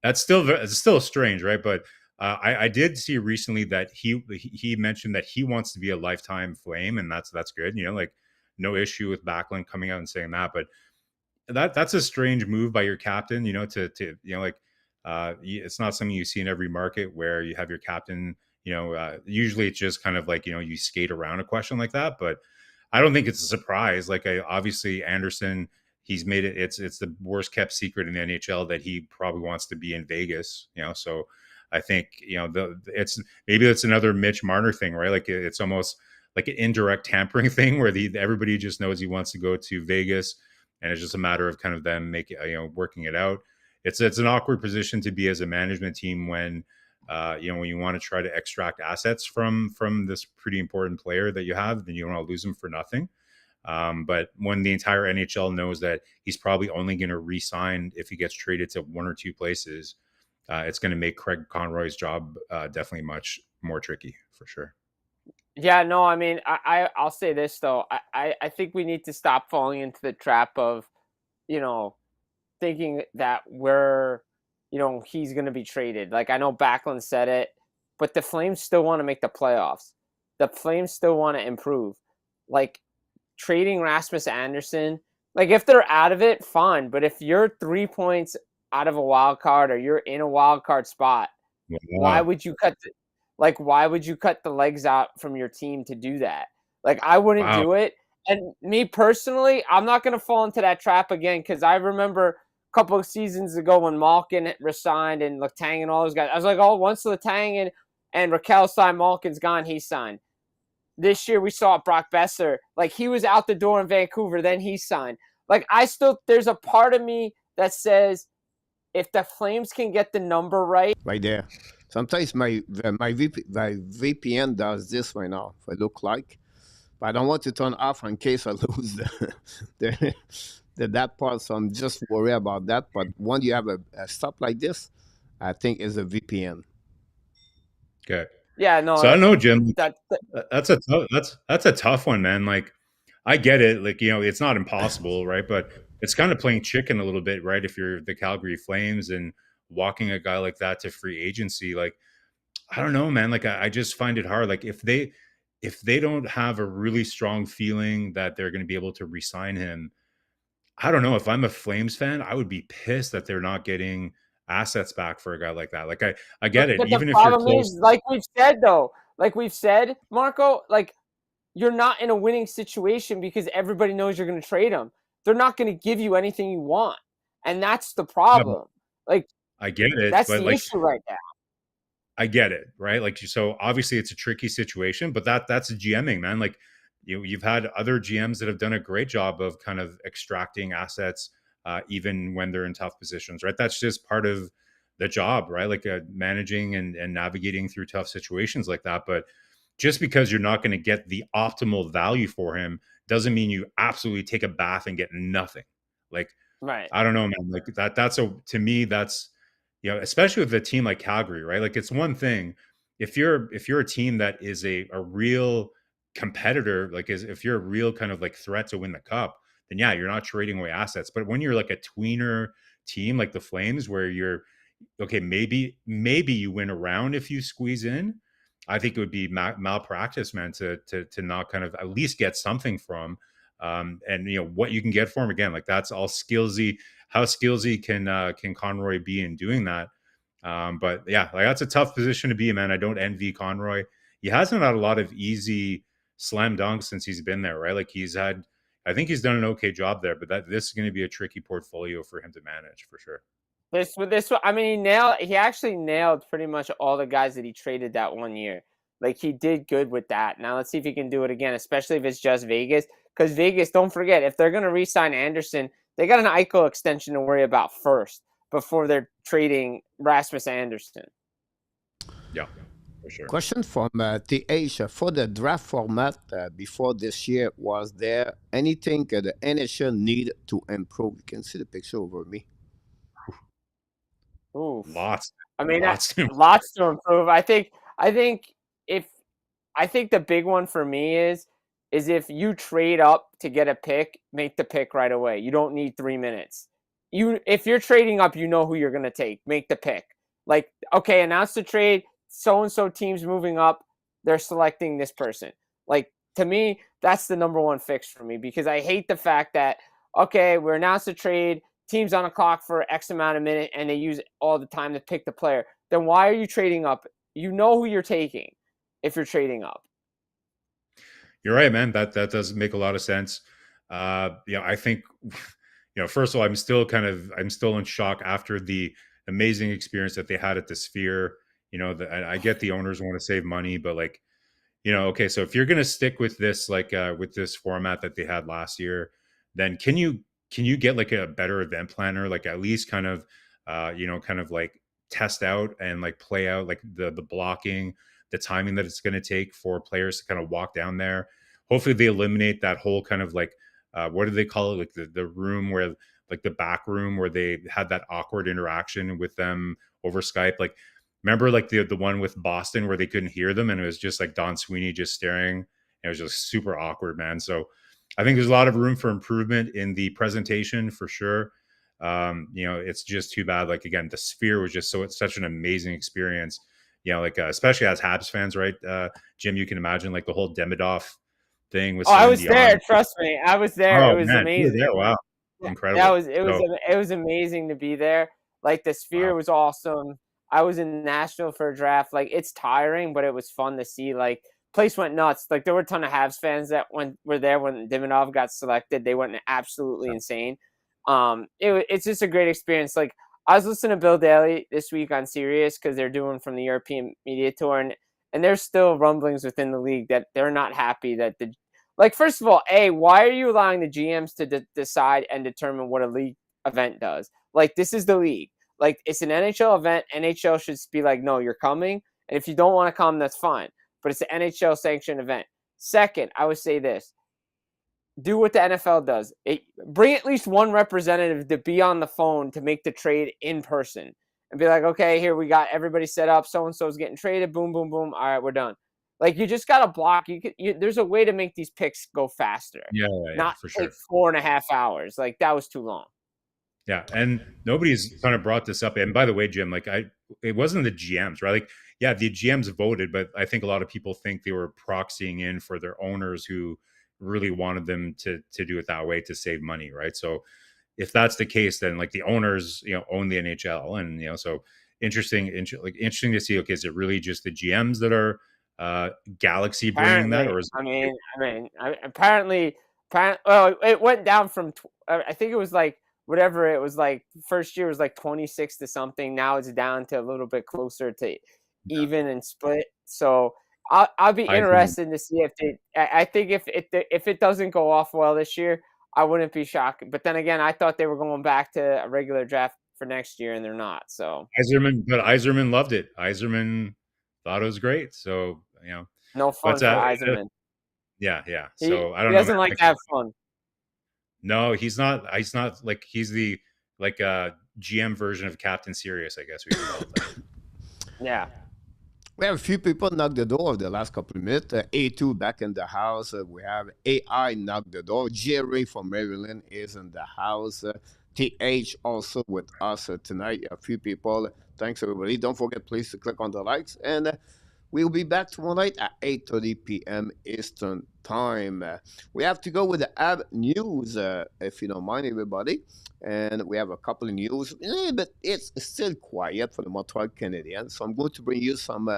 It's still strange, right? But I did see recently that he mentioned that he wants to be a lifetime Flame, and that's good. Like, no issue with Backlund coming out and saying that, but that's a strange move by your captain. To like, it's not something you see in every market where you have your captain. Usually it's just kind of like you skate around a question like that, but I don't think it's a surprise. Like, obviously Anderson, he's made it. It's the worst kept secret in the NHL that he probably wants to be in Vegas. So I think it's maybe it's another Mitch Marner thing, right? Like, it's almost like an indirect tampering thing where everybody just knows he wants to go to Vegas, and it's just a matter of kind of them working it out. It's an awkward position to be as a management team when when you want to try to extract assets from this pretty important player that you have, then you don't want to lose him for nothing. But when the entire NHL knows that he's probably only going to re-sign if he gets traded to one or two places, it's going to make Craig Conroy's job definitely much more tricky for sure. Yeah, no, I mean, I'll say this though. I think we need to stop falling into the trap of, thinking that he's going to be traded. Like, I know Backlund said it, but the Flames still want to make the playoffs. The Flames still want to improve. Like, trading Rasmus Anderson, like, if they're out of it, fine. But if you're 3 points out of a wild card or you're in a wild card spot, why would you cut the legs out from your team to do that? Like, I wouldn't do it. And me personally, I'm not going to fall into that trap again because I remember a couple of seasons ago when Malkin resigned and Letang and all those guys. I was like, oh, once Letang and Raquel signed, Malkin's gone, he signed. This year we saw Brock Besser. Like, he was out the door in Vancouver, then he signed. Like, there's a part of me that says if the Flames can get the number right there. Sometimes my VPN does this right now. If I look like, but I don't want to turn off in case I lose that part. So I'm just worried about that. But when you have a stuff like this, I think is a VPN. Okay. Yeah, no. So I don't know, Jim. That's a tough one, man. Like, I get it. Like, it's not impossible, right? But it's kind of playing chicken a little bit, right? If you're the Calgary Flames and walking a guy like that to free agency, like, I don't know, man. Like, I just find it hard. Like, if they don't have a really strong feeling that they're going to be able to re-sign him, I don't know. If I'm a Flames fan, I would be pissed that they're not getting assets back for a guy like that. Like, I get it. But Even the if you're problem close, is, like we've said, Marco, like, you're not in a winning situation because everybody knows you're going to trade them. They're not going to give you anything you want, and that's the problem. Like, I get it, that's but the like, issue right now. I get it, right? Like, so obviously it's a tricky situation, but that's GMing, man. Like, you've had other GMs that have done a great job of kind of extracting assets, even when they're in tough positions, right? That's just part of the job, right? Like, managing and navigating through tough situations like that. But just because you're not going to get the optimal value for him doesn't mean you absolutely take a bath and get nothing. Like, Right. I don't know, man. Like, to me, that's, especially with a team like Calgary, right? Like, it's one thing if you're a team that is a real competitor, like, if you're a real kind of like threat to win the cup, then yeah, you're not trading away assets. But when you're like a tweener team like the Flames, where you're okay, maybe you win a round if you squeeze in, I think it would be malpractice, man, to not kind of at least get something from. And what you can get for him, again, like, that's all skillsy. How skillsy can Conroy be in doing that? But yeah, like, that's a tough position to be in, man. I don't envy Conroy. He hasn't had a lot of easy slam dunks since he's been there, right? Like, I think he's done an okay job there, but this is going to be a tricky portfolio for him to manage for sure. I mean, he actually nailed pretty much all the guys that he traded that one year. Like, he did good with that. Now let's see if he can do it again, especially if it's just Vegas. Because Vegas, don't forget, if they're going to re-sign Anderson, they got an Eichel extension to worry about first before they're trading Rasmus Anderson. Yeah, for sure. Question from TH. For the draft format before this year, was there anything the NHL need to improve? You can see the picture over me. Ooh, lots. I mean, lots to improve. I think the big one for me is if you trade up to get a pick, make the pick right away. You don't need 3 minutes. If you're trading up, you know who you're going to take. Make the pick. Like, okay, announce the trade. So-and-so team's moving up. They're selecting this person. Like, to me, that's the number one fix for me, because I hate the fact that, okay, we're announced the trade, team's on a clock for X amount of minute, and they use all the time to pick the player. Then why are you trading up? You know who you're taking if you're trading up. You're right, man. That does make a lot of sense. I think, first of all, I'm still in shock after the amazing experience that they had at the Sphere. I get the owners want to save money, but like, okay, so if you're going to stick with this, like, with this format that they had last year, then can you get like a better event planner, like, at least kind of, kind of like test out and like play out like the blocking, the timing that it's going to take for players to kind of walk down there. Hopefully they eliminate that whole kind of like, what do they call it? Like the room where, like, the back room where they had that awkward interaction with them over Skype. Like, remember like the one with Boston where they couldn't hear them and it was just like Don Sweeney just staring. It was just super awkward, man. So I think there's a lot of room for improvement in the presentation for sure. It's just too bad. Like, again, the Sphere was just such an amazing experience. Like, especially as Habs fans, right? Jim, you can imagine like the whole Demidov thing with. Oh, I was there. Trust me, I was there. Oh, it was man, amazing. There. Wow, incredible. It was amazing to be there. Like, the Sphere was awesome. I was in Nashville for a draft. Like, it's tiring, but it was fun to see like place went nuts. Like there were a ton of Habs fans that were there when Diminov got selected. They went absolutely insane. It's just a great experience. Like I was listening to Bill Daly this week on Sirius because they're doing from the European media tour, and there's still rumblings within the league that they're not happy that first of all, why are you allowing the GMs to decide and determine what a league event does? Like this is the league. Like it's an NHL event. NHL should be like, no, you're coming, and if you don't want to come, that's fine. But it's an NHL sanctioned event. Second, I would say this. Do what the NFL does. Bring at least one representative to be on the phone to make the trade in person and be like, okay, here we got everybody set up. So-and-so's getting traded. Boom, boom, boom. All right, we're done. Like you just got to block. There's a way to make these picks go faster. Yeah, not for sure. take 4.5 hours. Like that was too long. Yeah, and nobody's kind of brought this up. And by the way, Jim, like it wasn't the GMs, right? Like, yeah, the GMs voted, but I think a lot of people think they were proxying in for their owners who really wanted them to do it that way to save money, right? So if that's the case, then like the owners, own the NHL, and so interesting to see. Okay, is it really just the GMs that are Galaxy bringing that, or is apparently, well, it went down from I think it was like whatever it was like. First year was like 26 to something. Now it's down to a little bit closer to even and split. So I'll be interested to see if I think if it doesn't go off well this year, I wouldn't be shocked. But then again, I thought they were going back to a regular draft for next year, and they're not. So Yzerman loved it. Yzerman thought it was great. So no fun for Yzerman. Yeah. So I don't know. He doesn't like to have fun. No, he's not. He's not like he's the GM version of Captain Serious, I guess we could call it that. Yeah. We have a few people knock the door the last couple of minutes. A2 back in the house. We have AI knock the door. Jerry from Maryland is in the house. TH also with us tonight. A few people. Thanks, everybody. Don't forget, please, to click on the likes. And we'll be back tomorrow night at 8:30 p.m. Eastern Time. We have to go with the Habs news, if you don't mind, everybody. And we have a couple of news, but it's still quiet for the Montreal Canadiens. So I'm going to bring you some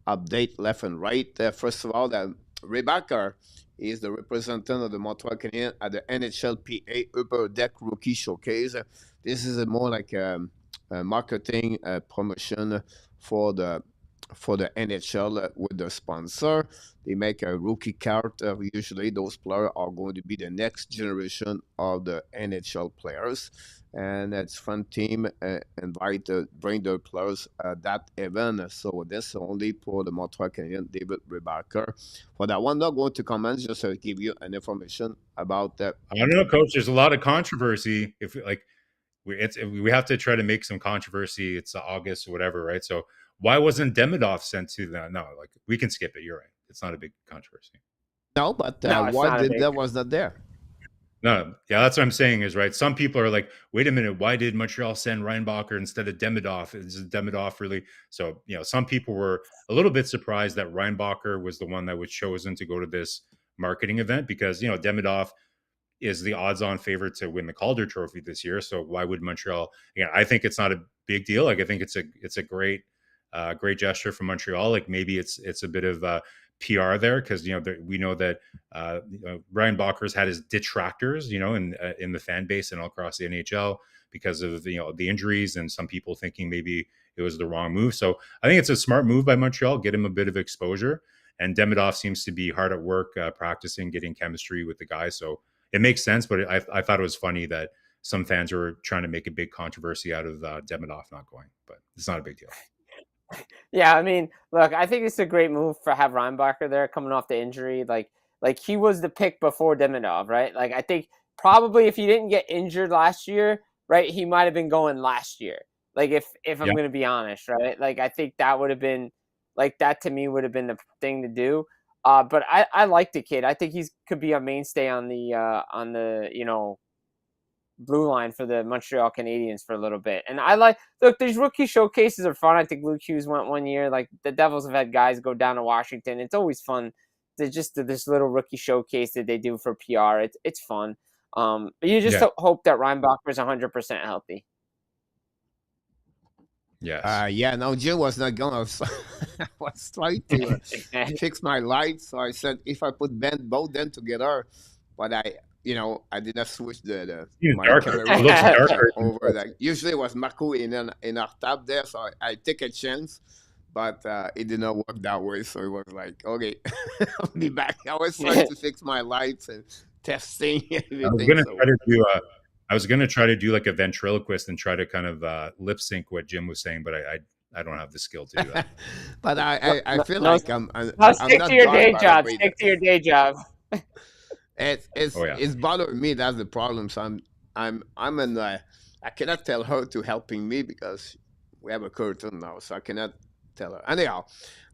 update left and right. First of all, Rebecca is the representative of the Montreal Canadiens at the NHL PA Upper Deck Rookie Showcase. This is more like a marketing promotion for the NHL with the sponsor. They make a rookie card. Usually those players are going to be the next generation of the NHL players. And it's fun team bring their players at that event. So this only for the Montreal Canadiens, David Rebecca. For that one, not going to comment, just to give you an information about that. I don't know, Coach. There's a lot of controversy. If we have to try to make some controversy. It's August or whatever, right? So why wasn't Demidov sent to that? No, like we can skip it. You're right. It's not a big controversy. No, but why that was not there? No, yeah, that's what I'm saying is right. Some people are like, wait a minute, why did Montreal send Reinbacher instead of Demidov? Is Demidov really? So, some people were a little bit surprised that Reinbacher was the one that was chosen to go to this marketing event because, Demidov is the odds-on favorite to win the Calder Trophy this year. So why would Montreal? Again, I think it's not a big deal. Like I think it's a great gesture from Montreal. Like maybe it's a bit of PR there because we know that Reinbacher's had his detractors, in the fan base and all across the NHL because of the injuries and some people thinking maybe it was the wrong move. So I think it's a smart move by Montreal, get him a bit of exposure. And Demidov seems to be hard at work practicing, getting chemistry with the guys. So it makes sense, but I thought it was funny that some fans were trying to make a big controversy out of Demidov not going, but it's not a big deal. Yeah, I mean, look, I think it's a great move for have Reinbacher there coming off the injury. Like he was the pick before Demidov, right? Like I think probably if he didn't get injured last year, right, he might have been going last year. Like if I'm going to be honest, right? Like I think that would have been like that to me would have been the thing to do. But I like the kid. I think he could be a mainstay on the blue line for the Montreal Canadiens for a little bit. And look, these rookie showcases are fun. I think Luke Hughes went one year. Like the Devils have had guys go down to Washington. It's always fun to just do this little rookie showcase that they do for PR. It's fun. But you just hope that Reinbacher is 100% healthy. Yes. Yeah, no, Jim was not going. I was trying to fix my lights, so I said if I put both them together, but I did not switch It's my darker. camera It looks darker. over. Like usually it was Marko in our tab there, so I take a chance, but it did not work that way. So it was like, okay, I'll be back. I was trying to fix my lights and testing I was everything. gonna So try to do I was gonna try to do like a ventriloquist and try to kind of lip sync what Jim was saying, but I don't have the skill to do that. but I feel No, like no, I'm stick to not your done day by the job. way Stick to your day job. Oh yeah. It's bothering me. That's the problem. So I'm in. I cannot tell her to helping me because we have a curtain now, so I cannot tell her. Anyhow,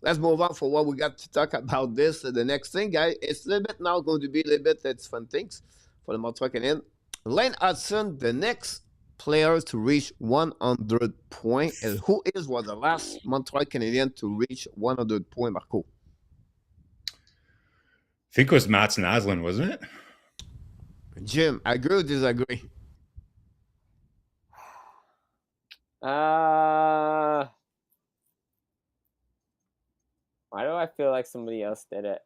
let's move on for what we got to talk about. This the next thing, guys. It's a little bit now going to be a little bit. It's fun things for the Montreal Canadiens. Lane Hudson, the next player to reach 100 points, and who was the last Montreal Canadian to reach 100 points, Marko? I think it was Mats Naslund, wasn't it? Jim, agree or disagree? Why do I feel like somebody else did it?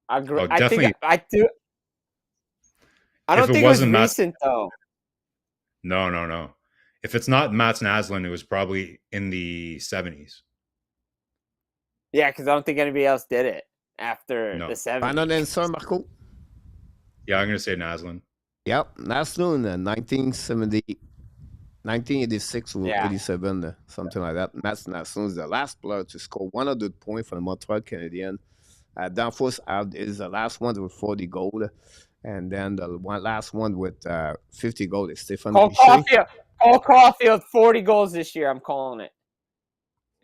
I agree. Oh, I definitely. think I do. I If don't it think it was wasn't Mats- recent though. No. If it's not Mats Naslund, it was probably in the 70s. Yeah, because I don't think anybody else did it after No. the 70s. Final answer, Marko? Yeah, I'm gonna say Naslund. Yep, Naslund, 1986 or Yeah. 87, something like that. Mats Naslund is the last player to score 100 points for the Montreal Canadiens. Danforth is the last one with 40 goals. And then the last one with 50 goals is Stephen Cole Caulfield, 40 goals this year. I'm calling it.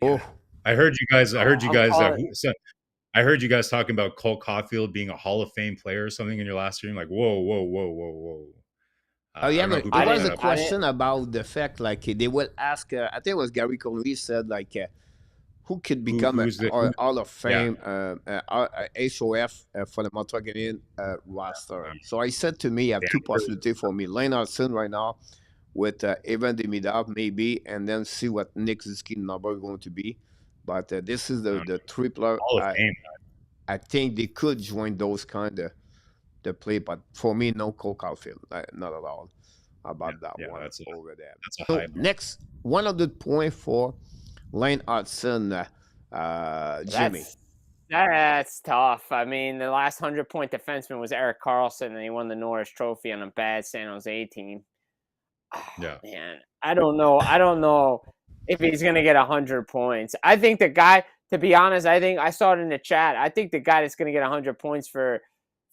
Oh, I heard you guys. I heard you guys. calling I heard you guys talking about Cole Caulfield being a Hall of Fame player or something in your last stream. Like, whoa. oh yeah, but brought there was that a up. question about the fact, like they will ask. I think it was Gary Conley said, like, who could become who's the- a Hall of Fame Yeah. HOF for the Montreal Canadiens roster. So I said to me, I have two possibilities for me. Lane Hudson right now with Evan Demidov maybe, and then see what Nick Ziskin number is going to be. But this is the tripler. Hall of Fame. I think they could join those kind of the play, but for me, no Cole Caulfield, not at all about that one that's over there. That's a So high bar. next 100 point for Lane Hudson, Jimmy. That's tough. I mean, the last 100-point defenseman was Erik Karlsson, and he won the Norris Trophy on a bad San Jose team. Yeah. Man, I don't know if he's going to get 100 points. I think the guy, to be honest, I saw it in the chat. I think the guy that's going to get 100 points for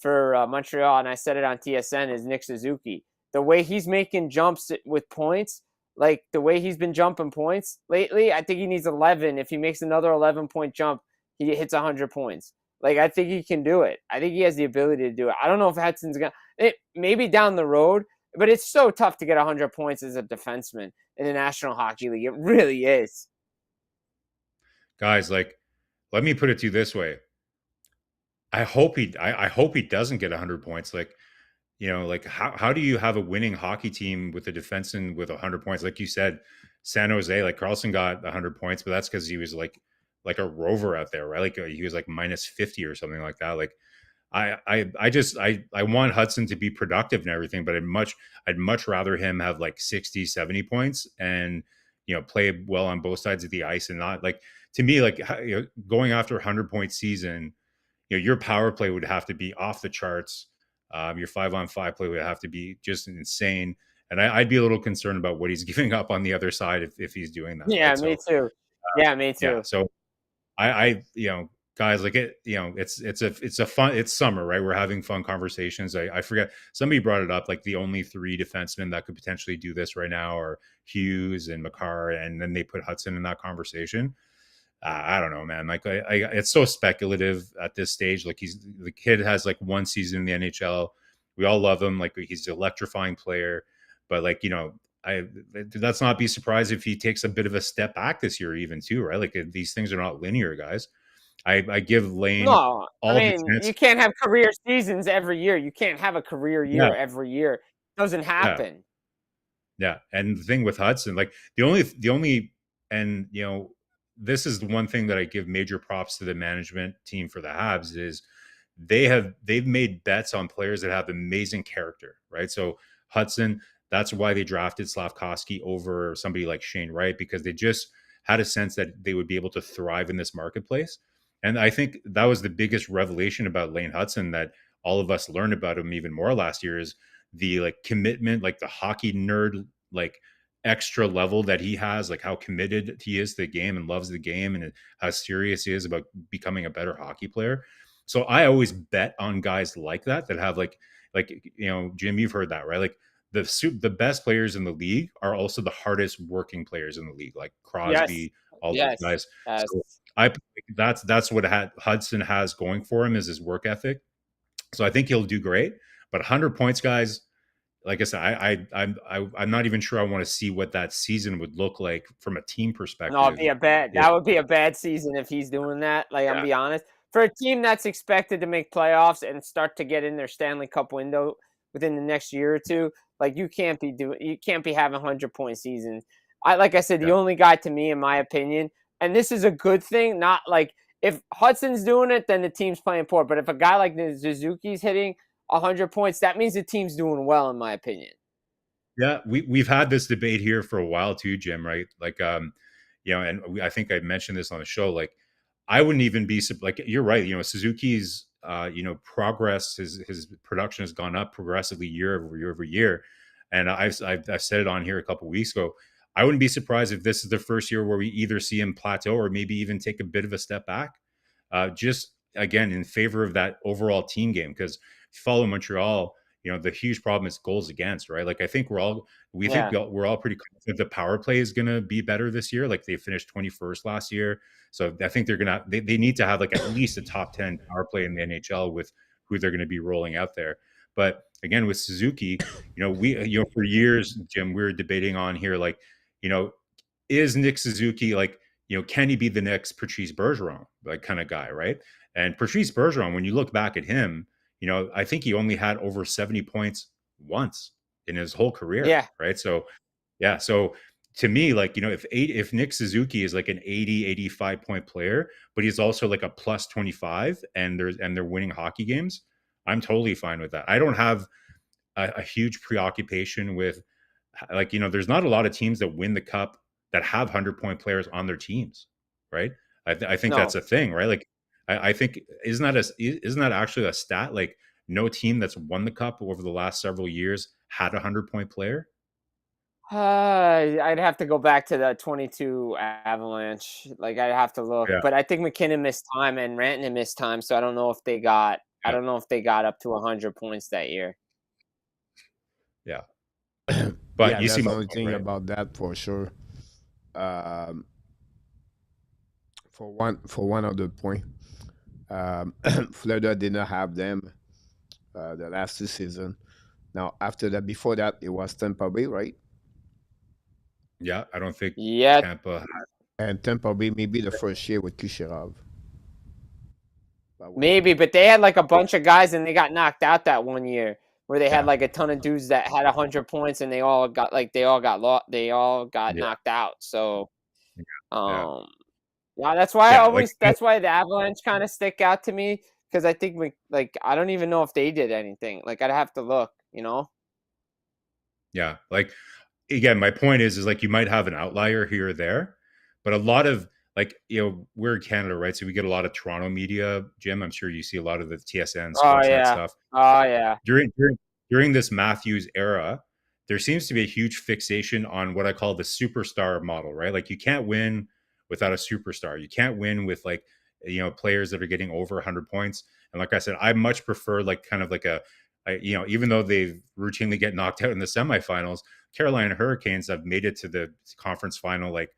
Montreal, and I said it on TSN, is Nick Suzuki. The way he's making jumps with points, like the way he's been jumping points lately, I think he needs 11. If he makes another 11-point jump, he hits 100 points. Like, I think he can do it. I think he has the ability to do it. I don't know if Hudson's going to – maybe down the road, but it's so tough to get 100 points as a defenseman in the National Hockey League. It really is. Guys, like, let me put it to you this way. I hope he doesn't get 100 points. Like, like how do you have a winning hockey team with a defenseman with 100 points? Like you said, San Jose, like Karlsson got 100 points, but that's because he was like a rover out there, right? Like he was like minus 50 or something like that. Like I want Hudson to be productive and everything, but I'd much rather him have like 60, 70 points and, play well on both sides of the ice and not like, to me, like going after a 100-point season, your power play would have to be off the charts. Your 5-on-5 play would have to be just insane. And I'd be a little concerned about what he's giving up on the other side if he's doing that. Yeah, right? me too. Yeah, me too. Yeah, so I guys, like it's summer, right? We're having fun conversations. I forget, somebody brought it up, like the only 3 defensemen that could potentially do this right now are Hughes and Makar, and then they put Hudson in that conversation. I don't know, man. Like it's so speculative at this stage. Like the kid has like 1 season in the NHL. We all love him. Like he's an electrifying player, but like, let's not be surprised if he takes a bit of a step back this year even too, right? Like these things are not linear, guys. I give Lane No, all I mean, the chance. you can't have career seasons every year. You can't have a career year every year. It doesn't happen. Yeah, and the thing with Hudson, like the only, and this is the one thing that I give major props to the management team for the Habs is they've made bets on players that have amazing character, right? So Hudson, that's why they drafted Slavkovsky over somebody like Shane Wright, because they just had a sense that they would be able to thrive in this marketplace. And I think that was the biggest revelation about Lane Hudson that all of us learned about him even more last year is the like commitment, like the hockey nerd, like extra level that he has, like how committed he is to the game and loves the game and how serious he is about becoming a better hockey player. So I always bet on guys like that have like Jim, you've heard that, right? Like the best players in the league are also the hardest working players in the league, like Yes. Crosby, all those Yes. guys. Yes. So that's what Hudson has going for him is his work ethic. So I think he'll do great. But 100 points, guys, like I said, I'm not even sure I want to see what that season would look like from a team No, it'd perspective. be a bad. That would be a bad season if he's doing that. Like I'm Yeah, be honest, for a team that's expected to make playoffs and start to get in their Stanley Cup window within the next year or two, like you can't be having 100-point seasons. Like I said, the yeah, only guy to me, in my opinion, and this is a good thing. Not like if Hudson's doing it, then the team's playing poor. But if a guy like Suzuki's hitting 100 points, that means the team's doing well, in my opinion. yeah. We've had this debate here for a while too, Jim. Right? Like, and I think I mentioned this on the show. Like, I wouldn't even be like you're right. Suzuki's progress, his production has gone up progressively year over year, and I've said it on here a couple of weeks ago. I wouldn't be surprised if this is the first year where we either see him plateau or maybe even take a bit of a step back. Just again in favor of that overall team game because if you follow Montreal, the huge problem is goals against, right? Like I think Yeah. we're all pretty confident the power play is going to be better this year. Like they finished 21st last year. So I think they need to have like at least a top 10 power play in the NHL with who they're going to be rolling out there. But again, with Suzuki, for years, Jim, we were debating on here, like, is Nick Suzuki like, can he be the next Patrice Bergeron, like kind of guy, right? And Patrice Bergeron, when you look back at him, I think he only had over 70 points once in his whole career, Yeah. right? So, yeah. So to me, like, if Nick Suzuki is like an 80, 85 point player, but he's also like a plus 25 and they're winning hockey games, I'm totally fine with that. I don't have a huge preoccupation with like, there's not a lot of teams that win the cup that have 100-point players on their teams, right? I think that's No. a thing, right? Like, I think isn't that actually a stat? Like, no team that's won the cup over the last several years had a 100-point player. I'd have to go back to the 22 Avalanche. Like I'd have to look, Yeah, but I think McKinnon missed time and Rantanen missed time, so I don't know if they got. I yeah, don't know if they got up to 100 points that year. yeah. But Yeah, you see that's the my only point, thing right? about that for sure. Um, for one other point, Florida did not have them the last 2 seasons. Now after that, before that, it was Tampa Bay, right? Yeah, I don't think Yeah, Tampa. And Tampa Bay maybe the first year with Kucherov. That was maybe, but they had like a bunch of guys and they got knocked out that one year where they had Yeah, like a ton of dudes that had 100 points and they all got yeah, knocked out. So, yeah, um, yeah, that's why yeah. Like, that's why the Avalanche kind of stick out to me because I think like I don't even know if they did anything. Like I'd have to look. yeah, like again, my point is like you might have an outlier here or there, but a lot of like we're in Canada, right? So we get a lot of Toronto media. Jim, I'm sure you see a lot of the TSN Oh Sportsnet yeah. stuff. Oh yeah. During this Matthews era, there seems to be a huge fixation on what I call the superstar model, right? Like you can't win without a superstar. You can't win with like players that are getting over 100 points. And like I said, I much prefer like kind of like even though they routinely get knocked out in the semifinals, Carolina Hurricanes have made it to the conference final like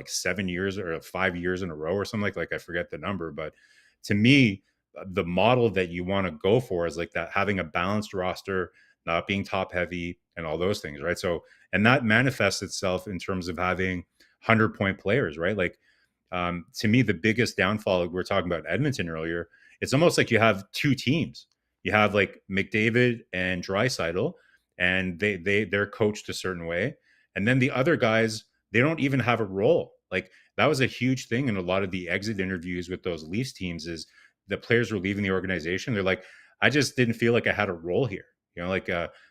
7 years or 5 years in a row or something like I forget the number, but to me the model that you want to go for is like that, having a balanced roster, not being top heavy and all those things, right? So, and that manifests itself in terms of having 100-point players, right? Like, to me, the biggest downfall, like we were talking about Edmonton earlier, it's almost like you have two teams. You have like McDavid and Draisaitl, and they're coached a certain way. And then the other guys, they don't even have a role. Like that was a huge thing in a lot of the exit interviews with those Leafs teams is the players were leaving the organization. They're like, I just didn't feel like I had a role here.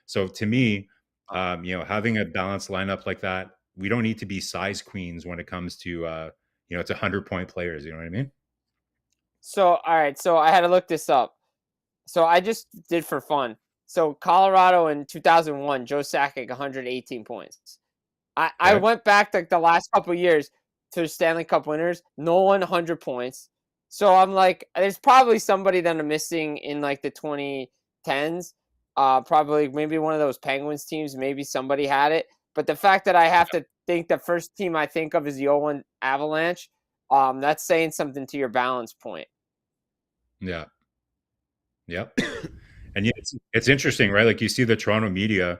So to me, having a balanced lineup like that, we don't need to be size queens when it comes to, it's 100-point players. You know what I mean? So, all right. So I had to look this up. So I just did for fun. So Colorado in 2001, Joe Sakic, 118 points. I went back like the last couple of years to Stanley Cup winners. Nolan, 100 points. So I'm like, there's probably somebody that I'm missing in like the 2010s. Probably maybe one of those Penguins teams. Maybe somebody had it. But the fact that I have to think the first team I think of is the 01 Avalanche, that's saying something to your balance point. Yeah. Yep. And yeah, it's interesting, right? Like you see the Toronto media,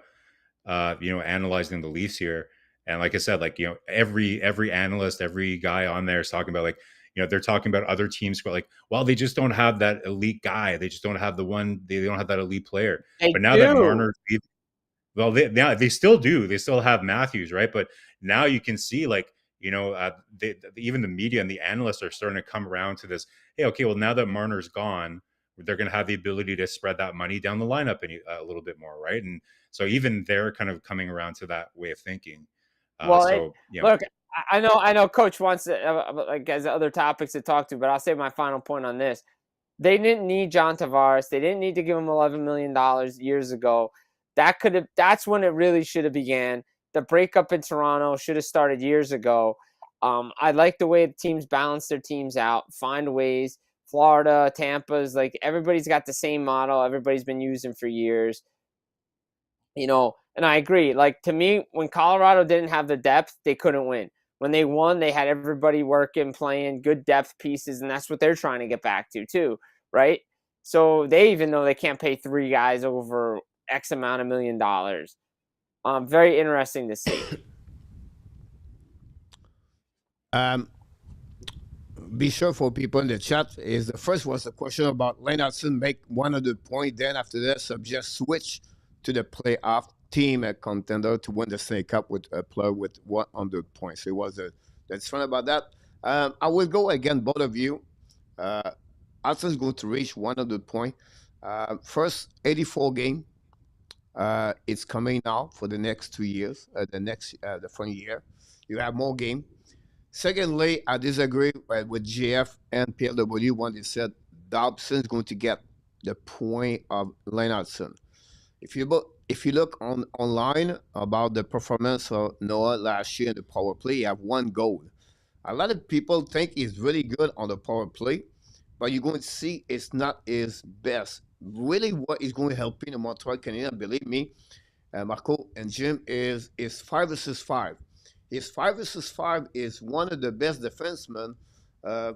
analyzing the Leafs here. And like I said, like, every analyst, every guy on there is talking about like, they're talking about other teams, but like, well, they just don't have that elite guy. They just don't have they don't have that elite player. But now that Marner, well, they still do. They still have Matthews, right? But now you can see like, even the media and the analysts are starting to come around to this. Hey, okay, well, now that Marner's gone, they're going to have the ability to spread that money down the lineup a little bit more, right? And so even they're kind of coming around to that way of thinking. Look, I know Coach wants like has other topics to talk to, but I'll say my final point on this. They didn't need John Tavares. They didn't need to give him $11 million years ago. That's when it really should have began. The breakup in Toronto should have started years ago. I like the way the teams balance their teams out, find ways. Florida, Tampa's, like everybody's got the same model. Everybody's been using for years. And I agree. Like to me, when Colorado didn't have the depth, they couldn't win. When they won, they had everybody working, playing good depth pieces, and that's what they're trying to get back to too, right? So they even know they can't pay 3 guys over X amount of $1 million. Very interesting to see. Be sure for people in the chat is the first was a question about Lennartson make 100 point. Then after that, subject switch to the playoff team a contender to win the Stanley Cup with a player with 100 points. So it was that's fun about that. I will go again, both of you. Alson's going to reach 100 point. First 84 game. It's coming now for the next 2 years. The front year, you have more game. Secondly, I disagree with GF and PLW when they said Dobson is going to get the point of Lennartson. If you look online about the performance of Noah last year in the power play, he have 1 goal. A lot of people think he's really good on the power play, but you're going to see it's not his best. Really, what is going to help in the Montreal Canadiens, believe me, Marko and Jim, is 5 versus 5. His 5 versus 5 is one of the best defensemen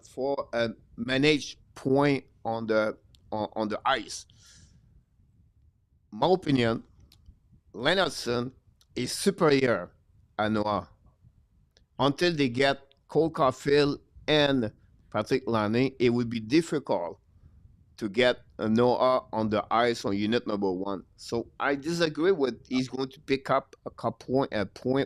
for a managed point on the ice. My opinion, Lennartson is superior à Noah until they get Cole Caulfield and Patrick Laine. It would be difficult to get a Noah on the ice on unit number 1. So I disagree with he's going to pick up a point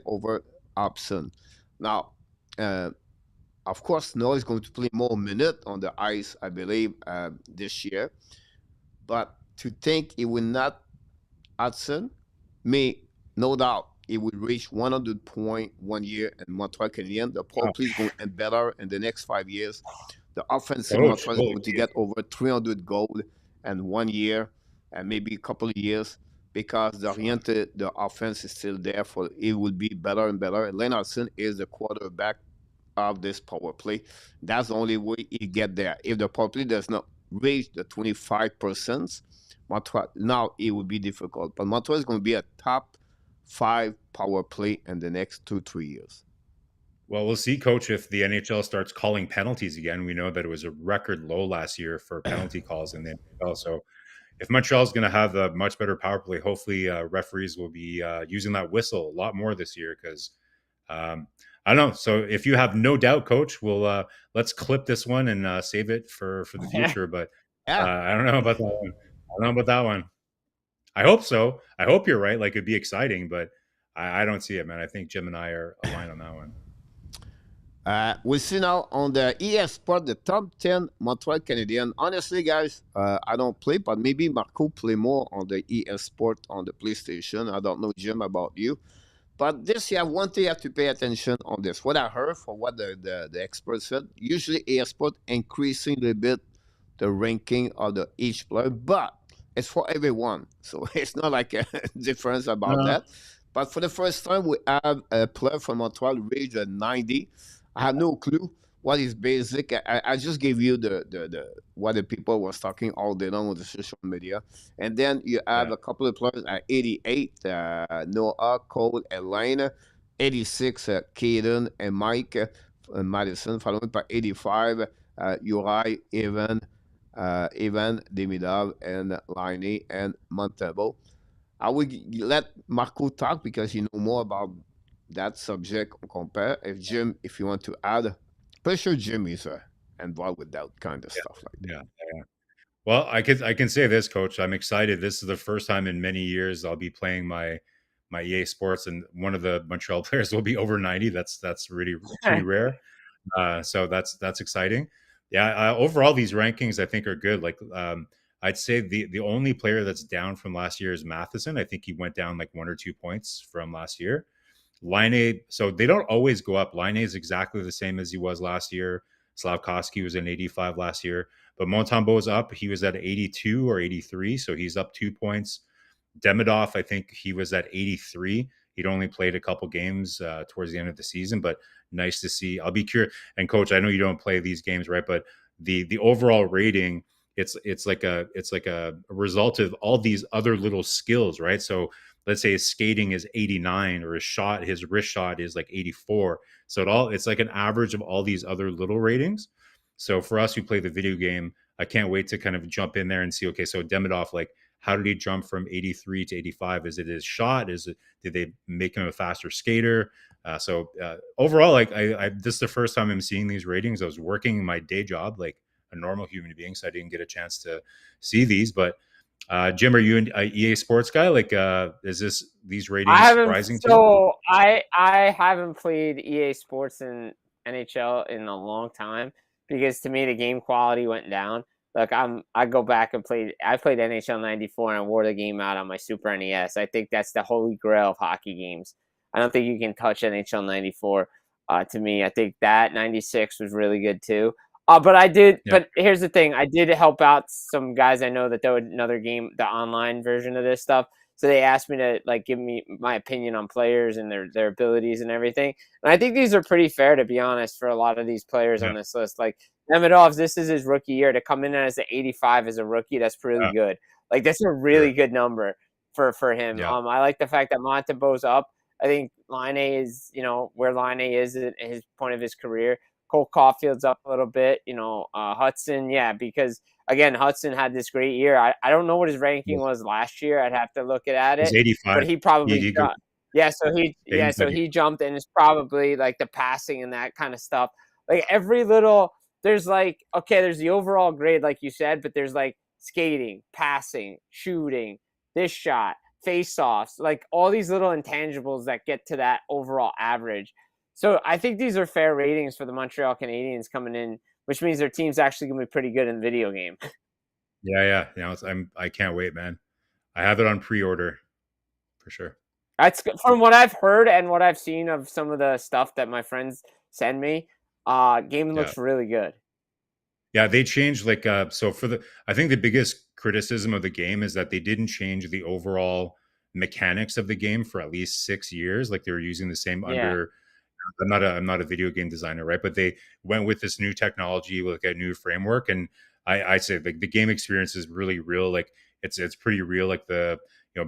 over Dobson. Now, of course, Noah is going to play more minutes on the ice, I believe, this year. But to think he will not Hudson, no doubt he will reach 100 point 1 year in Montreal Canadiens. The power play is going to get better in the next 5 years. The offense in Montreal is going to get over 300 goals in 1 year and maybe a couple of years because the offense is still there. It will be better and better. Lennartson is the quarterback of this power play. That's the only way he get there. If the power play does not reach the 25%, Montreal, now it would be difficult. But Montreal is going to be a top 5 power play in the next 2-3 years. Well, we'll see, Coach, if the NHL starts calling penalties again. We know that it was a record low last year for penalty calls in the NHL. So if Montreal is going to have a much better power play, hopefully referees will be using that whistle a lot more this year because I don't know. So if you have no doubt, Coach, we'll let's clip this one and save it for the future. But I don't know about that one. I hope so. I hope you're right. Like it'd be exciting, but I don't see it, man. I think Jim and I are aligned on that one. We see now on the ES Sport the top 10 Montreal Canadiens. Honestly, guys, I don't play, but maybe Marko play more on the ES Sport on the PlayStation. I don't know, Jim, about you. But this year, one thing you have to pay attention on this. What I heard from what the experts said, usually ES Sport increasing a little bit the ranking of the each player, but it's for everyone. So it's not like a difference about that. But for the first time, we have a player from Montreal reach 90. I have no clue what is basic. I just gave you the what the people was talking all day long on the social media. And then you have a couple of players at 88, Noah, Cole, Elena, 86, Caden and Mike Madison, followed by 85, Uri, Evan, Demidov, and Liney, and Montebo. I will let Marko talk because you know more about that subject compare. If you want to add, pretty sure Jim is involved with that kind of stuff like that. Yeah. Well, I can say this, Coach. I'm excited. This is the first time in many years I'll be playing my EA Sports, and one of the Montreal players will be over 90. That's really pretty rare. So that's exciting. Yeah. Overall, these rankings I think are good. Like I'd say the only player that's down from last year is Matheson. I think he went down like 1 or 2 points from last year. Line, so they don't always go up. Line is exactly the same as he was last year. Slavkovsky was an 85 last year, but Montembeau's up. He was at 82 or 83, so he's up 2 points. Demidov, I think he was at 83. He'd only played a couple games towards the end of the season, but nice to see. I'll be curious. And Coach, I know you don't play these games, right? But the overall rating, it's like a result of all these other little skills, right? So let's say his skating is 89 or his wrist shot is like 84. So it's like an average of all these other little ratings. So for us who play the video game, I can't wait to kind of jump in there and see, okay, so Demidov, like, how did he jump from 83 to 85? Is it his shot? Did they make him a faster skater? So overall, like this is the first time I'm seeing these ratings. I was working my day job like a normal human being, so I didn't get a chance to see these. But Jim, are you an EA Sports guy? Like, is these ratings surprising to you? So I haven't played EA Sports in NHL in a long time because to me the game quality went down. Like I go back and I played NHL 94 and I wore the game out on my Super NES. I think that's the holy grail of hockey games. I don't think you can touch NHL 94 to me. I think that 96 was really good too. But I did. Yeah. But here's the thing: I did help out some guys I know that there was another game, the online version of this stuff. So they asked me to like give me my opinion on players and their abilities and everything. And I think these are pretty fair, to be honest, for a lot of these players on this list. Like Demidov, this is his rookie year. To come in as an 85 as a rookie, that's pretty good. Like that's a really good number for him. Yeah. I like the fact that Montembeau's up. I think Line A is, where Line A is at his point of his career. Cole Caulfield's up a little bit, Hudson, because again, Hudson had this great year. I don't know what his ranking was last year. I'd have to look at it. 85. But he probably jumped. So he jumped, and it's probably like the passing and that kind of stuff. Like every little, there's like, okay, there's the overall grade, like you said, but there's like skating, passing, shooting, this shot, face-offs, like all these little intangibles that get to that overall average. So I think these are fair ratings for the Montreal Canadiens coming in, which means their team's actually going to be pretty good in the video game. Yeah. I can't wait, man. I have it on pre-order for sure. That's from what I've heard and what I've seen of some of the stuff that my friends send me. Game looks really good. Yeah, they changed so I think the biggest criticism of the game is that they didn't change the overall mechanics of the game for at least 6 years. Like they were using the same under. I'm not a video game designer, right? But they went with this new technology, like a new framework, and I say like the game experience is really real. Like it's pretty real. Like the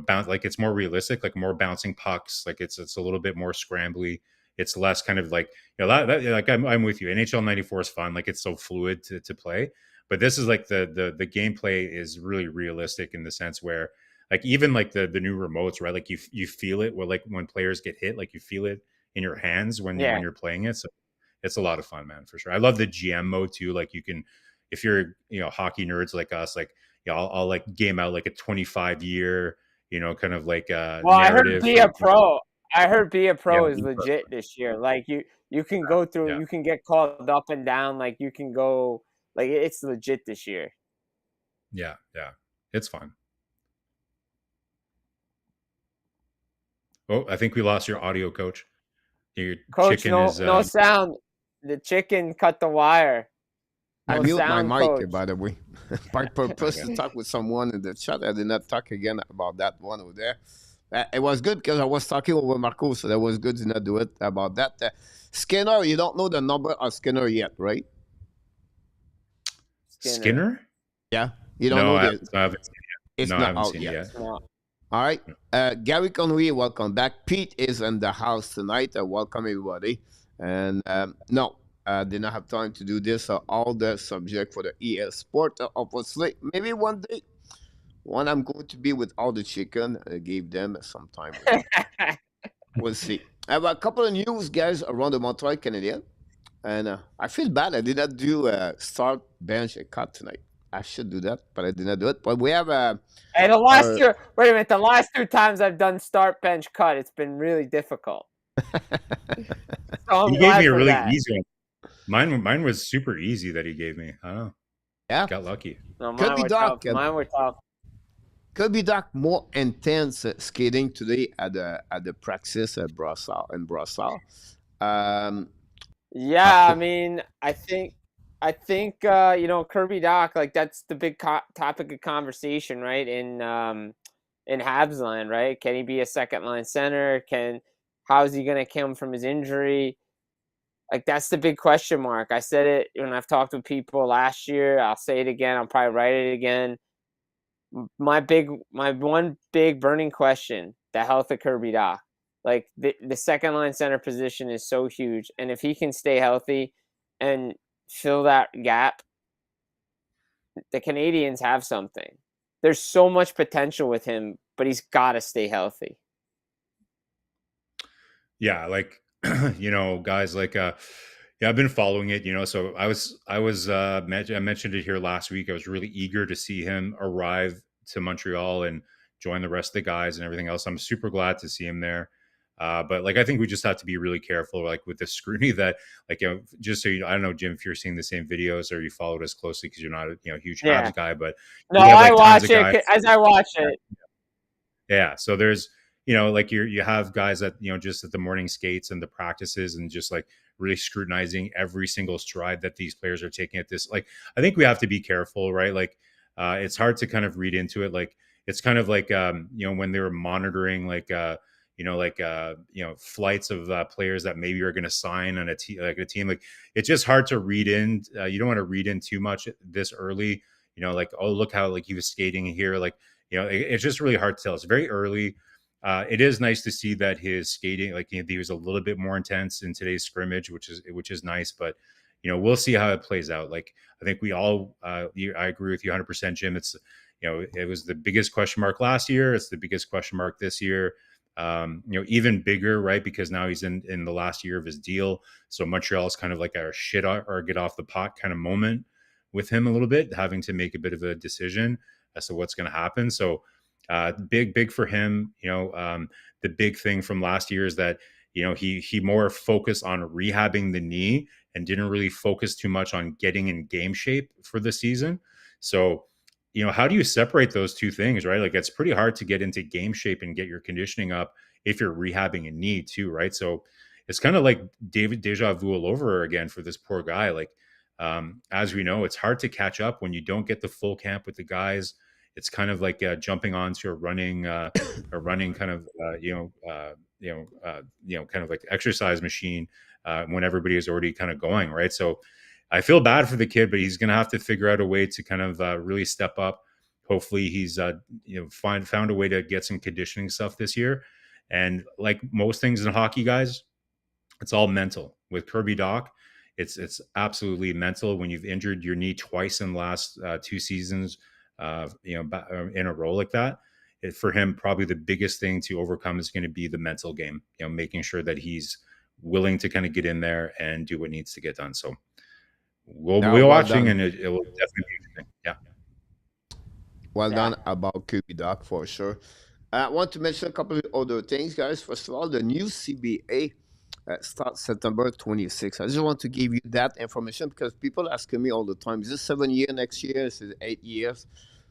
bounce, like it's more realistic, like more bouncing pucks. Like it's a little bit more scrambly. It's less kind of like that like I'm with you. NHL 94 is fun. Like it's so fluid to play. But this is like the gameplay is really realistic in the sense where like even like the new remotes, right? Like you feel it where like when players get hit, like you feel it in your hands when you're playing it. So it's a lot of fun, man, for sure. I love the GM mode too. Like you can, if you're, hockey nerds like us, like, I'll like game out like a 25-year, kind of like narrative. I heard be a pro. I heard Be a Pro Yeah, is legit this year. Like you can go through, yeah, you can get called up and down. Like you can go, like it's legit this year. yeah, yeah. It's fun. Oh, I think we lost your audio, Coach. Your Coach, chicken no is no sound. The chicken cut the wire. I No mute my sound, mic, coach. by the way, by purpose to okay. talk with someone in the chat. I did not talk again about that one over there. It was good because I was talking over Marko, so that was good to not do it about that. Skinner, you don't know the number of Skinner yet, right? Skinner. Skinner? Yeah, you don't No, know I the. haven't seen it yet. It's No, I not haven't out seen it yet. yet. No. All right. Gary Conway, welcome back. Pete is in the house tonight. Welcome, everybody. And no, I did not have time to do this. All the subject for the ES Sport, obviously. Maybe one day, when I'm going to be with all the chicken, I gave them some time with me. We'll see. I have a couple of news, guys, around the Montreal Canadiens. And I feel bad. I did not do start, bench, and cut tonight. I should do that, but I did not do it. But we have Hey, the last our two. Wait a minute. The last 2 times I've done start, bench, cut, it's been really difficult. So I'm He gave glad me a for really that. easy one. Mine was super easy that he gave me. I don't know. yeah. Got lucky. No, Could mine be were tough. dark. Mine were tough. Could be Doc more intense skating today at the practice at Brassard. Um, Yeah, I mean, I think you know, Kirby Doc, like that's the big topic of conversation, right? In Habs land, right? Can he be a second line center? How is he going to come from his injury? Like that's the big question mark. I said it when I've talked with people last year. I'll say it again. I'll probably write it again. My one big burning question: the health of Kirby Doc. Like the second line center position is so huge, and if he can stay healthy and fill that gap, the Canadiens have something. There's so much potential with him, but he's got to stay healthy. Yeah, like you know, guys like yeah, I've been following it, you know. So I mentioned it here last week. I was really eager to see him arrive to Montreal and join the rest of the guys and everything else. I'm super glad to see him there. But like I think we just have to be really careful, like with the scrutiny that, like, you know, just so you know, I don't know, Jim, if you're seeing the same videos or you followed us closely because you're not a huge Yeah. Habs guy, but No, we have I like tons watch of guys. it as I watch it. Yeah. So there's, you know, like you have guys that, you know, just at the morning skates and the practices and just like really scrutinizing every single stride that these players are taking at this. Like, I think we have to be careful, right? Like, it's hard to kind of read into it. Like, it's kind of like, you know, when they were monitoring flights of players that maybe are going to sign on a team, like it's just hard to read in. You don't want to read in too much this early, you know, like, oh, look how like he was skating here. Like, you know, it's just really hard to tell. It's very early. It is nice to see that his skating, like, you know, he was a little bit more intense in today's scrimmage, which is nice. But you know, we'll see how it plays out. Like, I think we all, I agree with you 100%, Jim. It's, you know, it was the biggest question mark last year. It's the biggest question mark this year. You know, even bigger, right? Because now he's in the last year of his deal. So Montreal is kind of like a shit or get off the pot kind of moment with him a little bit, having to make a bit of a decision as to what's going to happen. So big for him. You know, the big thing from last year is that, you know, he more focused on rehabbing the knee and didn't really focus too much on getting in game shape for the season. So, you know, how do you separate those two things, right? Like, it's pretty hard to get into game shape and get your conditioning up if you're rehabbing a knee too, right? So it's kind of like deja vu all over again for this poor guy. Like, as we know, it's hard to catch up when you don't get the full camp with the guys. It's kind of like jumping onto a running kind of kind of like exercise machine when everybody is already kind of going, right. So I feel bad for the kid, but he's going to have to figure out a way to kind of really step up. Hopefully he's found a way to get some conditioning stuff this year. And like most things in hockey, guys, it's all mental. With Kirby Doc, it's absolutely mental. When you've injured your knee twice in the last 2 seasons, in a row like that, for him, probably the biggest thing to overcome is going to be the mental game. You know, making sure that he's willing to kind of get in there and do what needs to get done. So we'll be well watching, done. and it will definitely be interesting. Yeah. Well Yeah. done about QB Doc for sure. I want to mention a couple of other things, guys. First of all, the new CBA starts September 26th. I just want to give you that information because people ask me all the time, is this 7 year next year? Is it 8 years?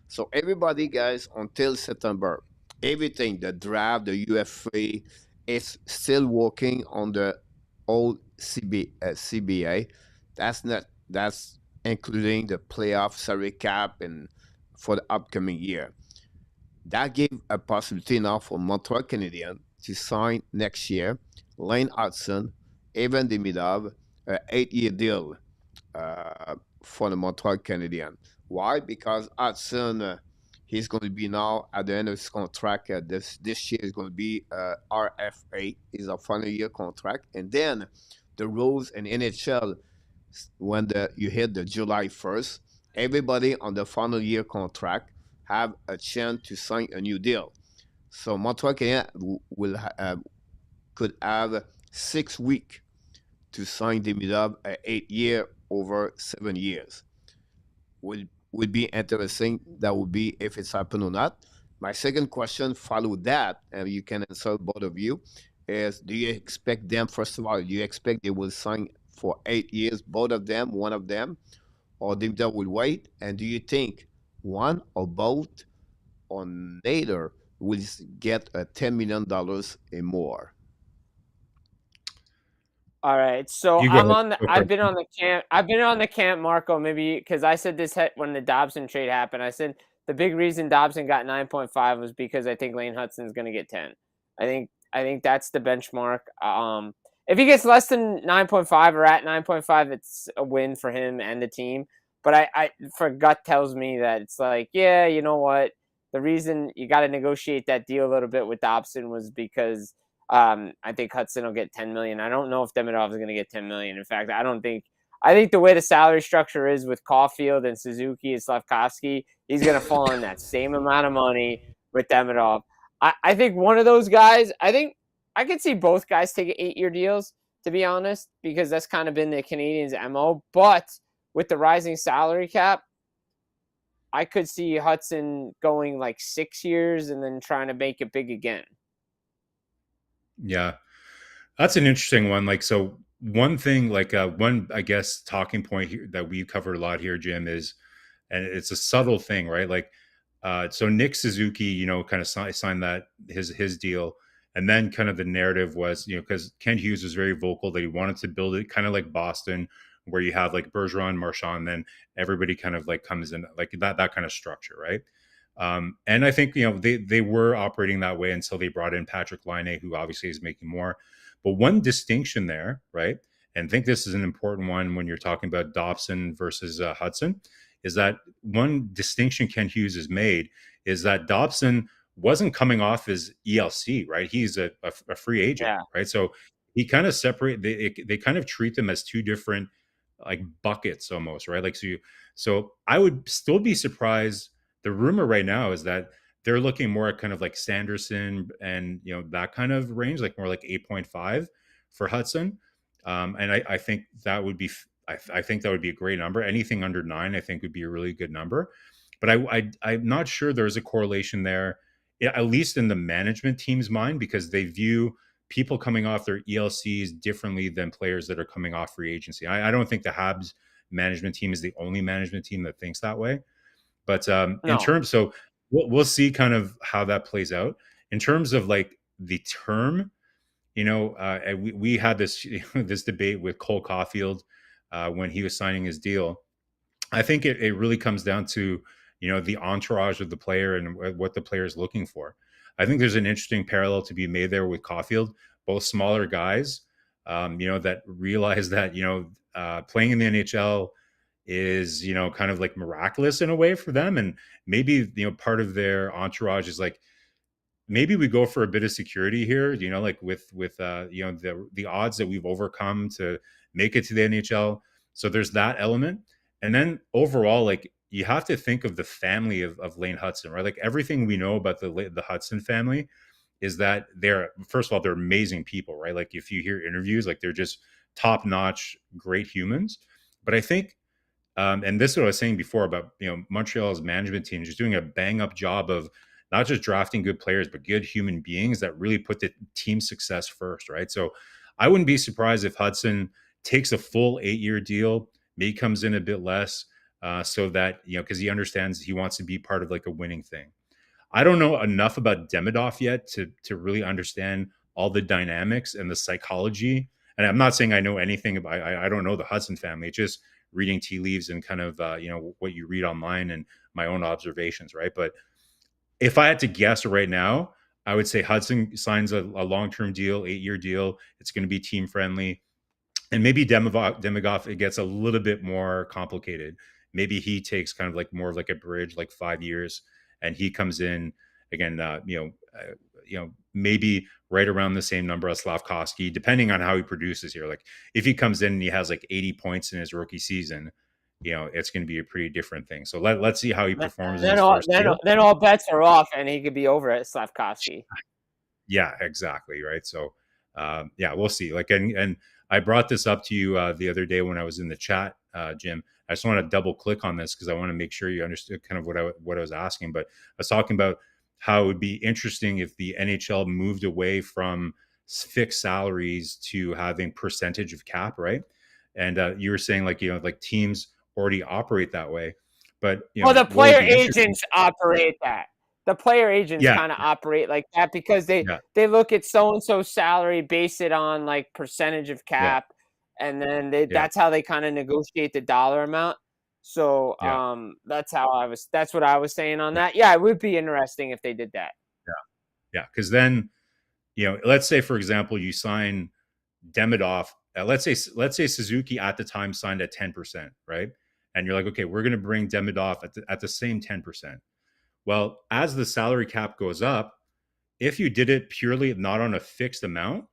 So everybody, guys, until September, everything, the draft, the UFA, is still working on the old CBA. That's including the playoff salary cap and for the upcoming year. That gave a possibility now for Montreal Canadiens to sign next year Lane Hudson, Evan Demidov, an 8 year deal for the Montreal Canadiens. Why? Because Hudson, he's going to be now at the end of his contract. This year is going to be RFA, is a final year contract, and then the rules in NHL when you hit the July 1st, everybody on the final year contract have a chance to sign a new deal. So Montreal Canadiens could have 6 weeks to sign Demidov an 8 year over 7 years. Would be interesting. That would be if it's happened or not. My second question follow that, and you can answer both of you, is do you expect them, first of all, do you expect they will sign for 8 years, both of them, one of them, or Demidov will wait? And do you think one or both or neither will get a $10 million and more? All right, so You go I'm ahead. on the. Go for I've it. been on the camp. I've been on the camp, Marco. Maybe because I said this when the Dobson trade happened. I said the big reason Dobson got 9.5 was because I think Lane Hudson is going to get 10. I think that's the benchmark. If he gets less than 9.5 or at 9.5, it's a win for him and the team. But for gut tells me that it's like, yeah, you know what? The reason you got to negotiate that deal a little bit with Dobson was because I think Hudson will get 10 million. I don't know if Demidov is going to get 10 million. In fact, I don't think. I think the way the salary structure is with Caulfield and Suzuki and Slavkovsky, he's going to fall in that same amount of money with Demidov. I think one of those guys. I think I could see both guys take 8 year deals, to be honest, because that's kind of been the Canadiens' MO. But with the rising salary cap, I could see Hudson going like 6 years and then trying to make it big again. Yeah, that's an interesting one. Like, so one thing, like one, I guess, talking point here that we covered a lot here, Jim, is, and it's a subtle thing, right? Like, so Nick Suzuki, kind of signed that his deal, and then kind of the narrative was, because Ken Hughes was very vocal that he wanted to build it kind of like Boston, where you have like Bergeron, Marchand, then everybody kind of like comes in like that kind of structure, right? And I think they were operating that way until they brought in Patrick Laine, who obviously is making more. But one distinction there, right? And I think this is an important one when you're talking about Dobson versus Hudson, is that one distinction Ken Hughes has made is that Dobson wasn't coming off as ELC, right? He's a free agent, Yeah. right? So he kind of separate. They kind of treat them as two different like buckets almost, right? Like so I would still be surprised. The rumor right now is that they're looking more at kind of like Sanderson and that kind of range, like more like 8.5 for Hudson. And I think that would be I think that would be a great number. Anything under 9, I think, would be a really good number. But I'm not sure there's a correlation there, at least in the management team's mind, because they view people coming off their ELCs differently than players that are coming off free agency. I don't think the Habs management team is the only management team that thinks that way. But in No. terms, so we'll see kind of how that plays out. In terms of like the term, we had this this debate with Cole Caulfield when he was signing his deal. I think it really comes down to the entourage of the player and what the player is looking for. I think there's an interesting parallel to be made there with Caulfield, both smaller guys, that realize that playing in the NHL is kind of like miraculous in a way for them, and maybe part of their entourage is like, maybe we go for a bit of security here, like with the odds that we've overcome to make it to the NHL. So there's that element. And then overall, like, you have to think of the family of Lane Hudson, right? Like, everything we know about the Hudson family is that first of all, they're amazing people, right? Like, if you hear interviews, like, they're just top notch, great humans. But I think, and this is what I was saying before about Montreal's management team just doing a bang up job of not just drafting good players, but good human beings that really put the team success first, right? So I wouldn't be surprised if Hudson takes a full 8-year deal, maybe comes in a bit less, so that, because he understands he wants to be part of like a winning thing. I don't know enough about Demidov yet to really understand all the dynamics and the psychology. And I'm not saying I know anything about. I don't know the Hudson family. It's just reading tea leaves and kind of what you read online and my own observations, right? But if I had to guess right now, I would say Hudson signs a long-term deal, 8-year deal. It's going to be team friendly. And maybe Demigov, it gets a little bit more complicated. Maybe he takes kind of like more of like a bridge, like 5 years, and he comes in again. Maybe right around the same number as Slavkovsky, depending on how he produces here. Like if he comes in and he has like 80 points in his rookie season, it's going to be a pretty different thing. So let's see how he performs in his first year. Then all bets are off, and he could be over at Slavkovsky. Yeah, exactly. Right. So, we'll see. Like, and I brought this up to you the other day when I was in the chat, Jim. I just want to double click on this because I want to make sure you understood kind of what I was asking. But I was talking about how it would be interesting if the NHL moved away from fixed salaries to having percentage of cap, right? And you were saying like teams already operate that way, but the player agents operate that. The player agents kind of operate like that because they look at so-and-so's salary, base it on like percentage of cap, and then that's how they kind of negotiate the dollar amount. So that's what I was saying on that. Yeah, it would be interesting if they did that. Yeah, because then, let's say, for example, you sign Demidov. Let's say Suzuki at the time signed at 10%, right? And you're like, okay, we're going to bring Demidov at the same 10%. Well, as the salary cap goes up, if you did it purely not on a fixed amount,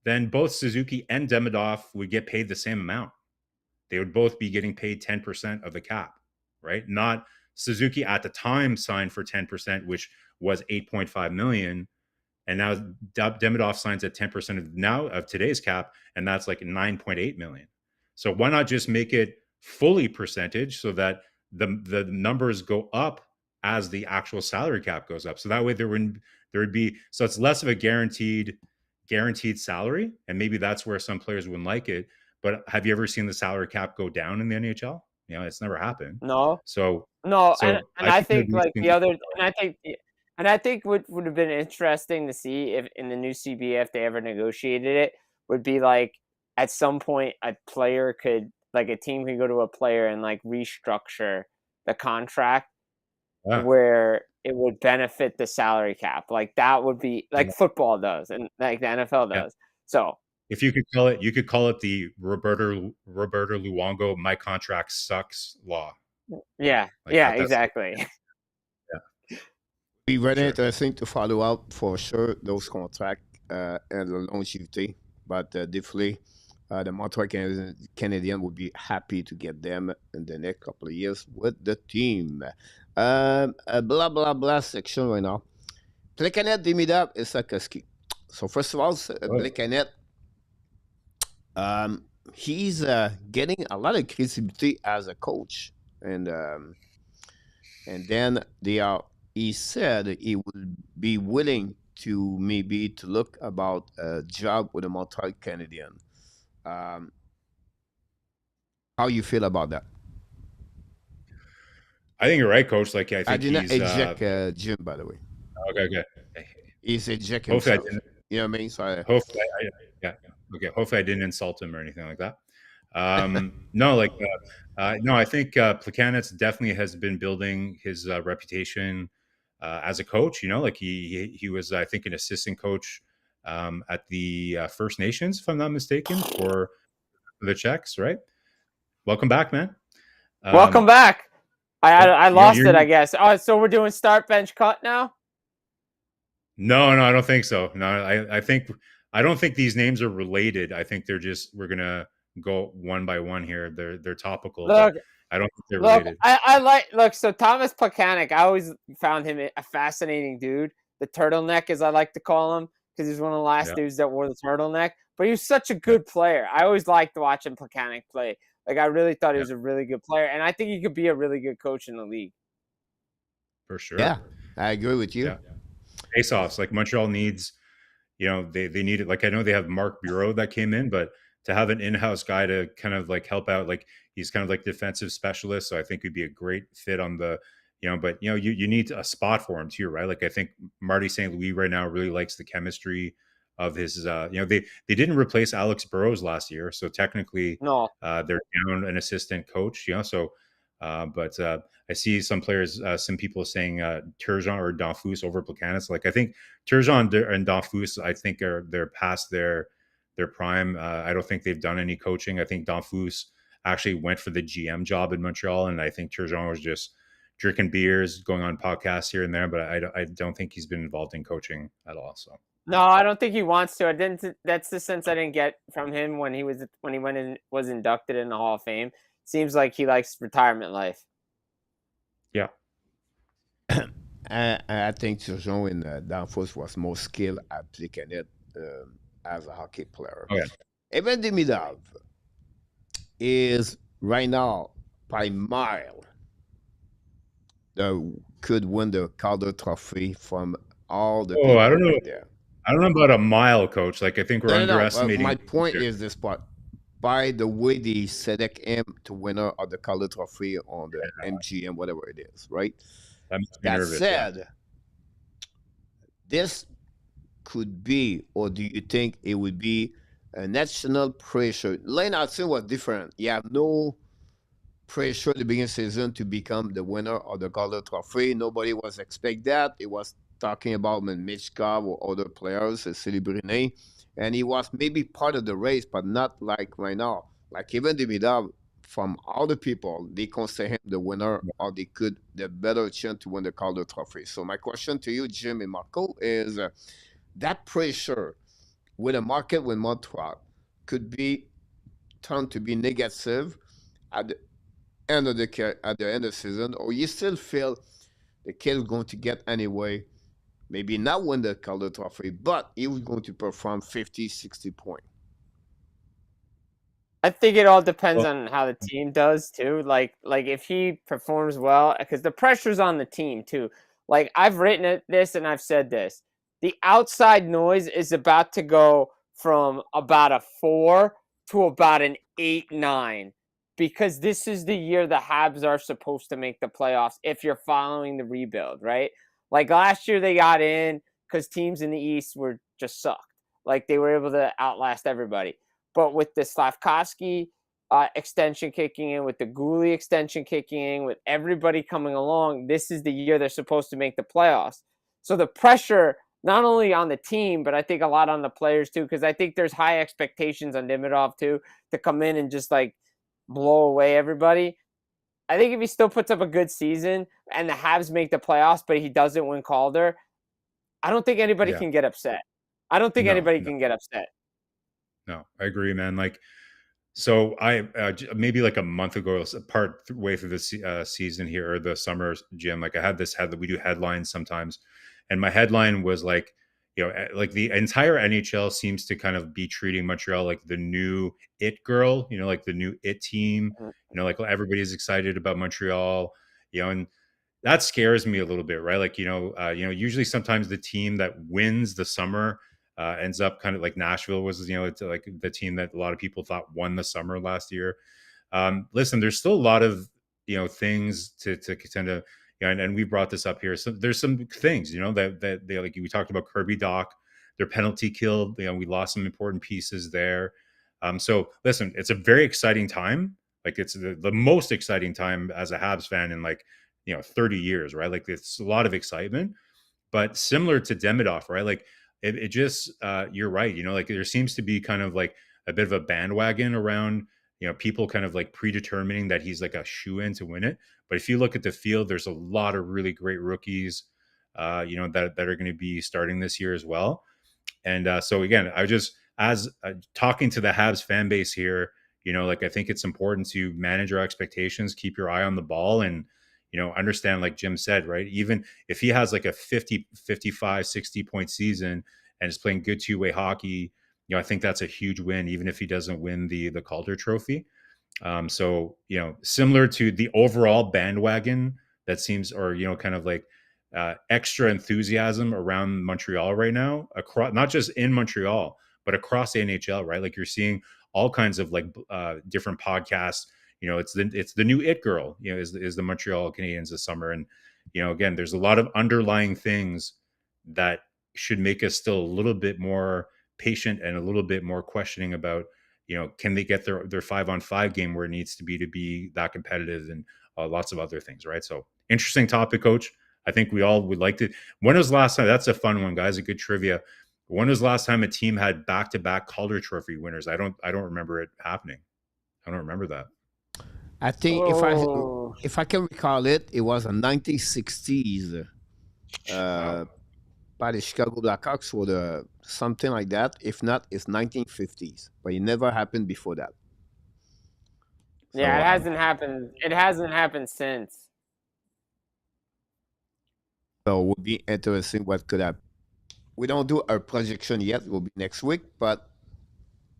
then both Suzuki and Demidov would get paid the same amount. They would both be getting paid 10% of the cap, right? Not Suzuki at the time signed for 10%, which was 8.5 million. And now Demidov signs at 10% of today's cap, and that's like 9.8 million. So why not just make it fully percentage so that the numbers go up as the actual salary cap goes up? So that way there would be, so it's less of a guaranteed salary, and maybe that's where some players wouldn't like it. But have you ever seen the salary cap go down in the NHL? It's never happened. No. So and I think like the other, and I think what would have been interesting to see if in the new CBA, if they ever negotiated it, would be like at some point a player could, like a team could go to a player and like restructure the contract where it would benefit the salary cap. Like that would be like football does and like the NFL does. So if you could call it the Roberto Luongo "my contract sucks" law. Yeah, exactly. Be very interesting to follow up for sure those contracts and the longevity, but definitely the Montreal Canadiens would be happy to get them in the next couple of years with the team. Blah blah blah section right now. Plekanec, Demidov, and Slavkovsky. So first of all, Plekanec, he's getting a lot of credibility as a coach, and then he said he would be willing to maybe to look about a job with the Montreal Canadiens. How you feel about that? I think you're right, Coach. Like I did not eject Jim, by the way. Okay. He's ejecting himself. You know what I mean? So hopefully I didn't insult him or anything like that. No, I think Plekanec definitely has been building his reputation as a coach. Like he was, I think, an assistant coach at the First Nations, if I'm not mistaken, for the Czechs, right? Welcome back, man. Welcome back. I lost it, I guess. Oh, so we're doing start, bench, cut now? No, I don't think so. No, I don't think these names are related. I think we're gonna go one by one here. They're topical. Look, I don't think they're related. So Thomas Plekanec, I always found him a fascinating dude. The turtleneck, as I like to call him, because he's one of the last dudes that wore the turtleneck. But he was such a good player. I always liked watching Plekanec play. Like, I really thought he was a really good player, and I think he could be a really good coach in the league. For sure. Yeah. I agree with you. Yeah. Face-offs, like Montreal needs, they need it. Like I know they have Mark Bureau that came in, but to have an in-house guy to kind of like help out, like he's kind of like defensive specialist, so I think he'd be a great fit on the, but you need a spot for him too, right? Like I think Marty St. Louis right now really likes the chemistry of his. They didn't replace Alex Burrows last year, so technically No, they're down an assistant coach, so. But I see some players, some people saying Turgeon or Danfus over Placanis. Like I think Turgeon and Danfus, I think they're past their prime. I don't think they've done any coaching. I think Danfus actually went for the GM job in Montreal, and I think Turgeon was just drinking beers, going on podcasts here and there. But I don't think he's been involved in coaching at all. So no, I don't think he wants to. I didn't. That's the sense I didn't get from him when he went in was inducted in the Hall of Fame. Seems like he likes retirement life. yeah, I think Turgeon in Danfos was more skilled at playing it as a hockey player. oh yeah, Even Demidov is right now by mile could win the Calder Trophy from all the people I don't know. right there. I don't know about a mile, coach. Like I think we're No. underestimating. My point is this part. By the way they select him to winner of the Calder Trophy on the MGM, whatever it is, right? That said, this could be, or do you think it would be a national pressure? Lane Hudson was different. You have no pressure at the beginning of the season to become the winner of the Calder Trophy. Nobody was expect that. It was talking about Mitchkov or other players, Biringer, and he was maybe part of the race, but not like right now. Like even Demidov, from all the people, they consider him the winner, or the better chance to win the Calder Trophy. So my question to you, Jim and Marko, is that pressure with a market with Montreal could be turned to be negative at the end of the season, or you still feel the kid is going to get anyway, maybe not win the Calder Trophy, but he was going to perform 50, 60 points. I think it all depends on how the team does too. Like if he performs well, because the pressure's on the team too. Like I've written this and I've said this. The outside noise is about to go from about a 4 to about an 8-9, because this is the year the Habs are supposed to make the playoffs if you're following the rebuild, right? Like last year they got in because teams in the East were just sucked. Like they were able to outlast everybody. But with the Slafkovsky extension kicking in, with the Goulet extension kicking in, with everybody coming along, this is the year they're supposed to make the playoffs. So the pressure, not only on the team, but I think a lot on the players too, because I think there's high expectations on Demidov too, to come in and just like blow away everybody. I think if he still puts up a good season and the Habs make the playoffs, but he doesn't win Calder, I don't think anybody can get upset. I don't think anybody can get upset. No, I agree, man. Like, so I maybe like a month ago, part way through the season here, or the summer, Jim, like I had this head that we do headlines sometimes, and my headline was like, like the entire NHL seems to kind of be treating Montreal like the new it girl, like the new it team, like everybody's excited about Montreal, and that scares me a little bit, right? Like, usually sometimes the team that wins the summer ends up kind of like Nashville was, it's like the team that a lot of people thought won the summer last year. Listen, there's still a lot of, things to kind of, and we brought this up here. So there's some things, that they, like we talked about Kirby Doc, their penalty kill, we lost some important pieces there. So listen, it's a very exciting time. Like it's the most exciting time as a Habs fan in like, 30 years, right? Like it's a lot of excitement, but similar to Demidov, right? Like it just, you're right. Like there seems to be kind of like a bit of a bandwagon around, people kind of like predetermining that he's like a shoe-in to win it. But if you look at the field, there's a lot of really great rookies, that are going to be starting this year as well. And so again, I just, as talking to the Habs fan base here, like I think it's important to manage your expectations, keep your eye on the ball, and understand, like Jim said, right? Even if he has like a 50, 55, 60 point season and is playing good two-way hockey, I think that's a huge win, even if he doesn't win the Calder Trophy. So, similar to the overall bandwagon that seems, or, kind of like extra enthusiasm around Montreal right now, across not just in Montreal, but across the NHL, right? Like you're seeing all kinds of like different podcasts. It's the new it girl, is the Montreal Canadiens this summer. And, again, there's a lot of underlying things that should make us still a little bit more patient and a little bit more questioning about, can they get their 5-on-5 game where it needs to be that competitive, and lots of other things, right? So interesting topic, Coach. I think we all would like to. When was the last time? That's a fun one, guys. A good trivia. When was the last time a team had back-to-back Calder Trophy winners? I don't remember it happening. I don't remember that. I think Oh. if I can recall it, it was in 1960s Wow. by the Chicago Blackhawks or something like that. If not, it's 1950s, but it never happened before that. Yeah, So, it hasn't happened. It hasn't happened since. So it would be interesting what could happen. We don't do our projection yet. It will be next week. But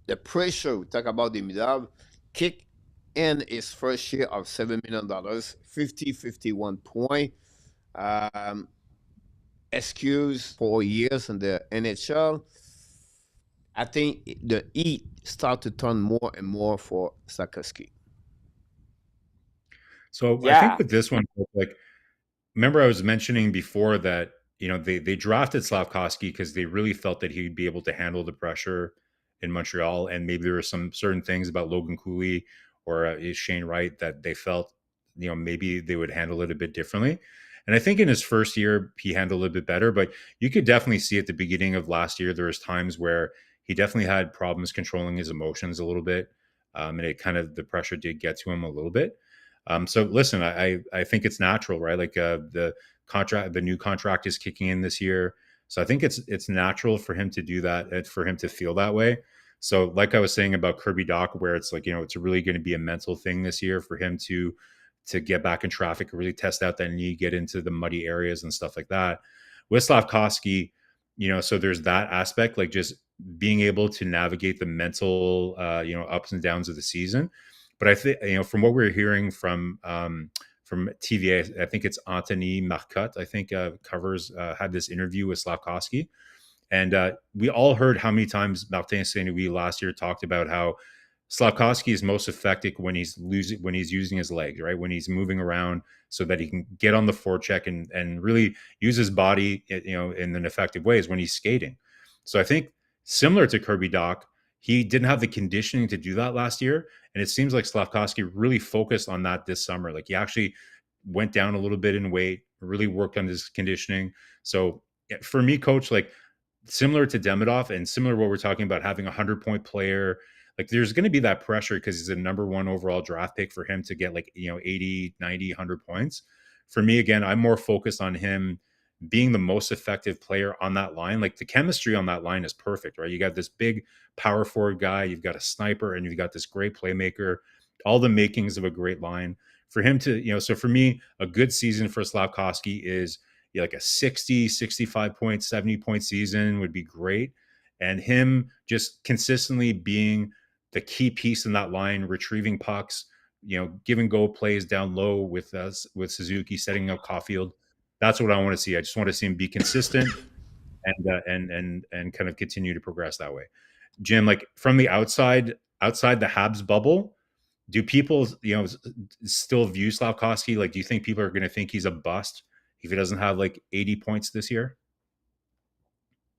the pressure, we talk about the Midab, kick in his first year of $7 million, 51 point. Excuse 4 years in the NHL. I think the heat start to turn more and more for Sikorsky. So I Yeah. think with this one, like, remember I was mentioning before that, they drafted Slavkovsky because they really felt that he'd be able to handle the pressure in Montreal. And maybe there were some certain things about Logan Cooley or Shane Wright that they felt, maybe they would handle it a bit differently. And I think in his first year, he handled it a bit better, but you could definitely see at the beginning of last year, there was times where he definitely had problems controlling his emotions a little bit. And the pressure did get to him a little bit. So listen, I think it's natural, right? Like the new contract is kicking in this year. So I think it's natural for him to do that and for him to feel that way. So like I was saying about Kirby Dach, where it's like, it's really going to be a mental thing this year for him to get back in traffic, really test out that knee, get into the muddy areas and stuff like that. With Slavkovsky, so there's that aspect, like just being able to navigate the mental, ups and downs of the season. But I think, from what we're hearing from TVA, I think it's Anthony Marcotte, I think had this interview with Slavkovsky. And we all heard how many times Martin Saint-Louis last year talked about how Slavkovsky is most effective when he's using his legs, right? When he's moving around so that he can get on the forecheck and really use his body, in an effective way is when he's skating. So I think similar to Kirby Dach, he didn't have the conditioning to do that last year. And it seems like Slavkovsky really focused on that this summer. Like he actually went down a little bit in weight, really worked on his conditioning. So for me, Coach, like similar to Demidov and similar to what we're talking about, having 100-point player, like there's going to be that pressure because he's a number 1 overall draft pick for him to get 80, 90, 100 points. For me, again, I'm more focused on him being the most effective player on that line. Like the chemistry on that line is perfect, right? You got this big power forward guy, you've got a sniper, and you've got this great playmaker, all the makings of a great line. For him to, so for me, a good season for Slavkovsky is like a 60, 65 point, 70 point season would be great. And him just consistently being the key piece in that line, retrieving pucks, give and go plays down low with Suzuki, setting up Caulfield. That's what I want to see. I just want to see him be consistent and kind of continue to progress that way. Jim, like from the outside the Habs bubble, do people, still view Slavkovsky? Like, do you think people are going to think he's a bust if he doesn't have like 80 points this year?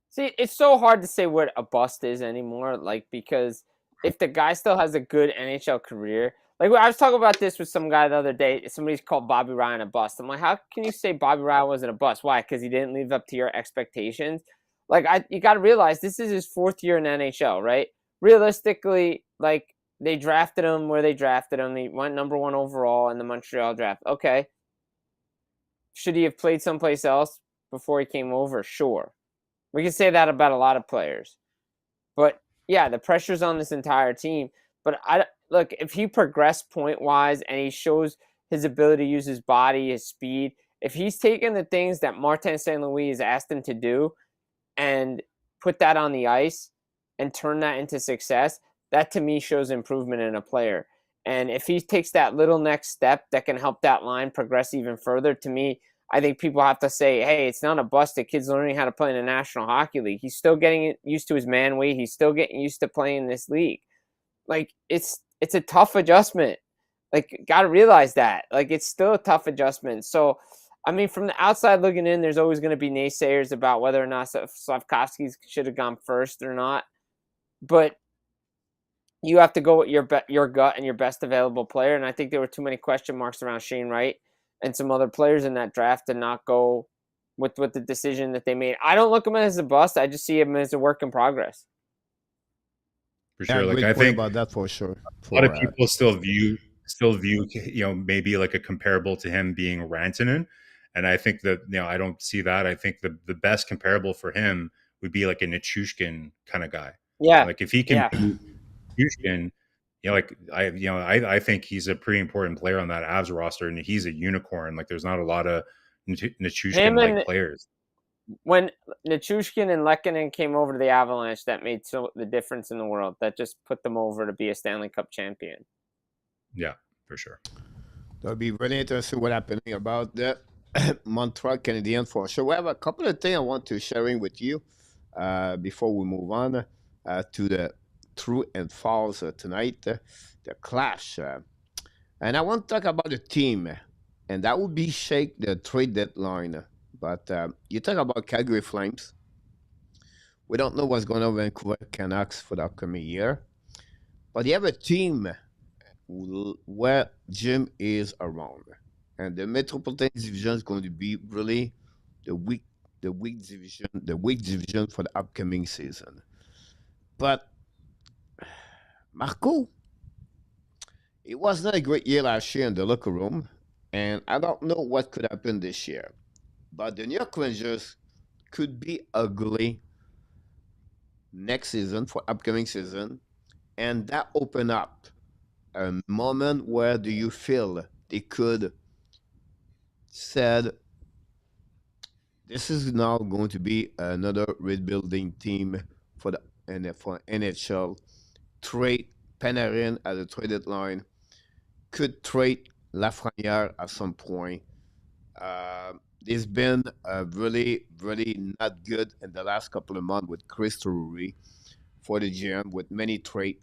See, it's so hard to say what a bust is anymore. Like, because if the guy still has a good NHL career, like I was talking about this with some guy the other day. Somebody's called Bobby Ryan a bust. I'm like, how can you say Bobby Ryan wasn't a bust? Why? Because he didn't live up to your expectations. Like, you got to realize this is his 4th year in the NHL, right? Realistically, like they drafted him where they drafted him. He went number 1 overall in the Montreal draft. Okay. Should he have played someplace else before he came over? Sure. We can say that about a lot of players. But yeah, the pressure's on this entire team. But look, if he progressed point-wise and he shows his ability to use his body, his speed, if he's taken the things that Martin St. Louis has asked him to do and put that on the ice and turn that into success, that to me shows improvement in a player. And if he takes that little next step that can help that line progress even further, to me, I think people have to say, hey, it's not a bust. The kid's learning how to play in the National Hockey League. He's still getting used to his man weight. He's still getting used to playing in this league. Like, it's a tough adjustment. Like, got to realize that. Like, it's still a tough adjustment. So, I mean, from the outside looking in, there's always going to be naysayers about whether or not Slafkovsky should have gone first or not. But you have to go with your gut and your best available player. And I think there were too many question marks around Shane Wright and some other players in that draft to not go with the decision that they made. I don't look at him as a bust. I just see him as a work in progress. For sure. Like, great I point think about that for sure. a lot of people still view, maybe like a comparable to him being Rantanen. And I think that, I don't see that. I think the best comparable for him would be like a Nichushkin kind of guy. Yeah. Like, if he can be Nichushkin, I think he's a pretty important player on that Avs roster, and he's a unicorn. Like, there's not a lot of Nichushkin-like players. When Nichushkin and Lehkonen came over to the Avalanche, that made the difference in the world. That just put them over to be a Stanley Cup champion. Yeah, for sure. That'll be really interesting what happening about the Montreal Canadiens for sure. We have a couple of things I want to sharing with you before we move on to the true and false tonight, the clash. And I want to talk about the team, and that would be shake the trade deadline. But you talk about Calgary Flames. We don't know what's going on with Vancouver Canucks for the upcoming year. But you have a team where Jim is around. And the Metropolitan Division is going to be really the weak division for the upcoming season. But Marko, it was not a great year last year in the locker room, and I don't know what could happen this year. But the New York Rangers could be ugly next season for upcoming season, and that open up a moment where do you feel they could said this is now going to be another rebuilding team for the NHL. Trade Panarin at the trade deadline, could trade Lafreniere at some point. It's been really, really not good in the last couple of months with Chris Drury for the GM with many trade.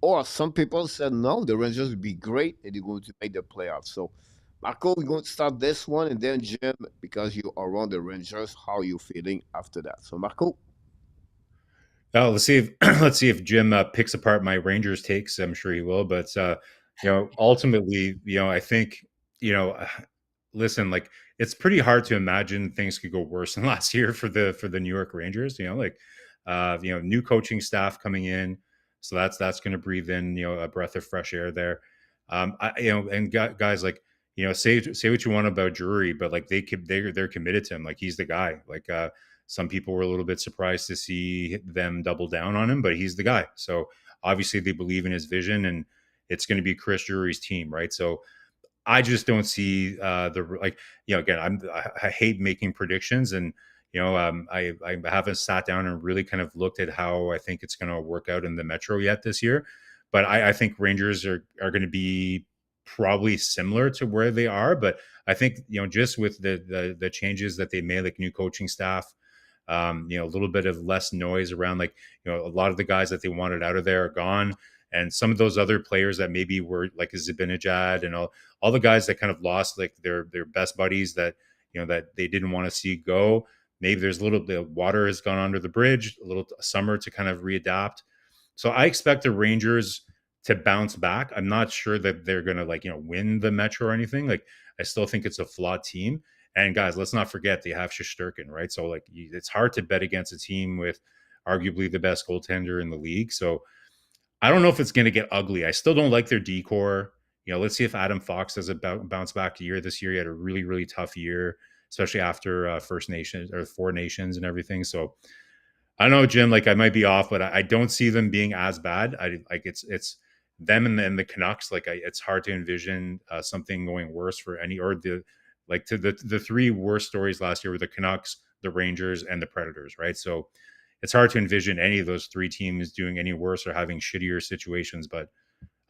Or some people said no, the Rangers would be great and they're going to make the playoffs. So, Marko, we're going to start this one, and then Jim, because you are around the Rangers, how are you feeling after that? So, Marko. Let's see if Jim picks apart my Rangers takes. I'm sure he will, but ultimately, I think, listen, like, it's pretty hard to imagine things could go worse than last year for the New York Rangers. New coaching staff coming in, so that's going to breathe in a breath of fresh air there. And guys, like, say what you want about Drury, but like they're committed to him. Like, he's the guy. Like, some people were a little bit surprised to see them double down on him, but he's the guy. So obviously they believe in his vision, and it's going to be Chris Drury's team, right? So I just don't see again, I hate making predictions, and I haven't sat down and really kind of looked at how I think it's going to work out in the Metro yet this year. But I think Rangers are going to be probably similar to where they are. But I think, just with the changes that they made, like new coaching staff, a little bit of less noise around, like, a lot of the guys that they wanted out of there are gone. And some of those other players that maybe were like Zibanejad and all the guys that kind of lost like their best buddies that, that they didn't want to see go. Maybe there's a little bit of water has gone under the bridge, a little summer to kind of readapt. So I expect the Rangers to bounce back. I'm not sure that they're going to win the Metro or anything. Like, I still think it's a flawed team. And guys, let's not forget they have Shesterkin, right? So like, it's hard to bet against a team with arguably the best goaltender in the league. So I don't know if it's going to get ugly. I still don't like their decor. Let's see if Adam Fox does a bounce back year this year. He had a really, really tough year, especially after First Nations or Four Nations and everything. So I don't know, Jim, like, I might be off, but I don't see them being as bad. It's them and the Canucks. Like, it's hard to envision something going worse for any, or the three worst stories last year were the Canucks, the Rangers, and the Predators, right? So it's hard to envision any of those three teams doing any worse or having shittier situations, but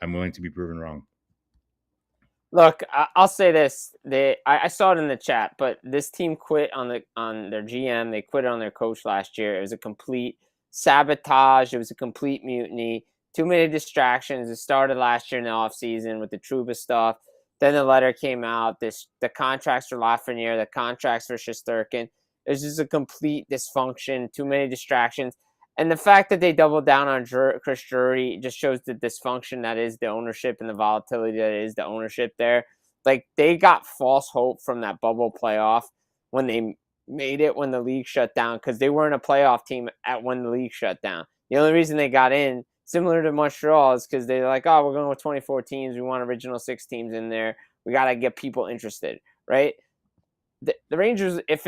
I'm willing to be proven wrong. Look, I'll say this: I saw it in the chat, but this team quit on their GM. They quit on their coach last year. It was a complete sabotage. It was a complete mutiny. Too many distractions. It started last year in the offseason with the Trouba stuff. Then the letter came out. The contracts for Lafreniere, the contracts for Shesterkin. It was just a complete dysfunction. Too many distractions. And the fact that they doubled down on Chris Drury just shows the dysfunction that is the ownership and the volatility that is the ownership there. Like, they got false hope from that bubble playoff when they made it when the league shut down, because they weren't a playoff team when the league shut down. The only reason they got in, similar to Montreal, is because they're like, oh, we're going with 24 teams. We want original 6 teams in there. We got to get people interested, right? The Rangers, if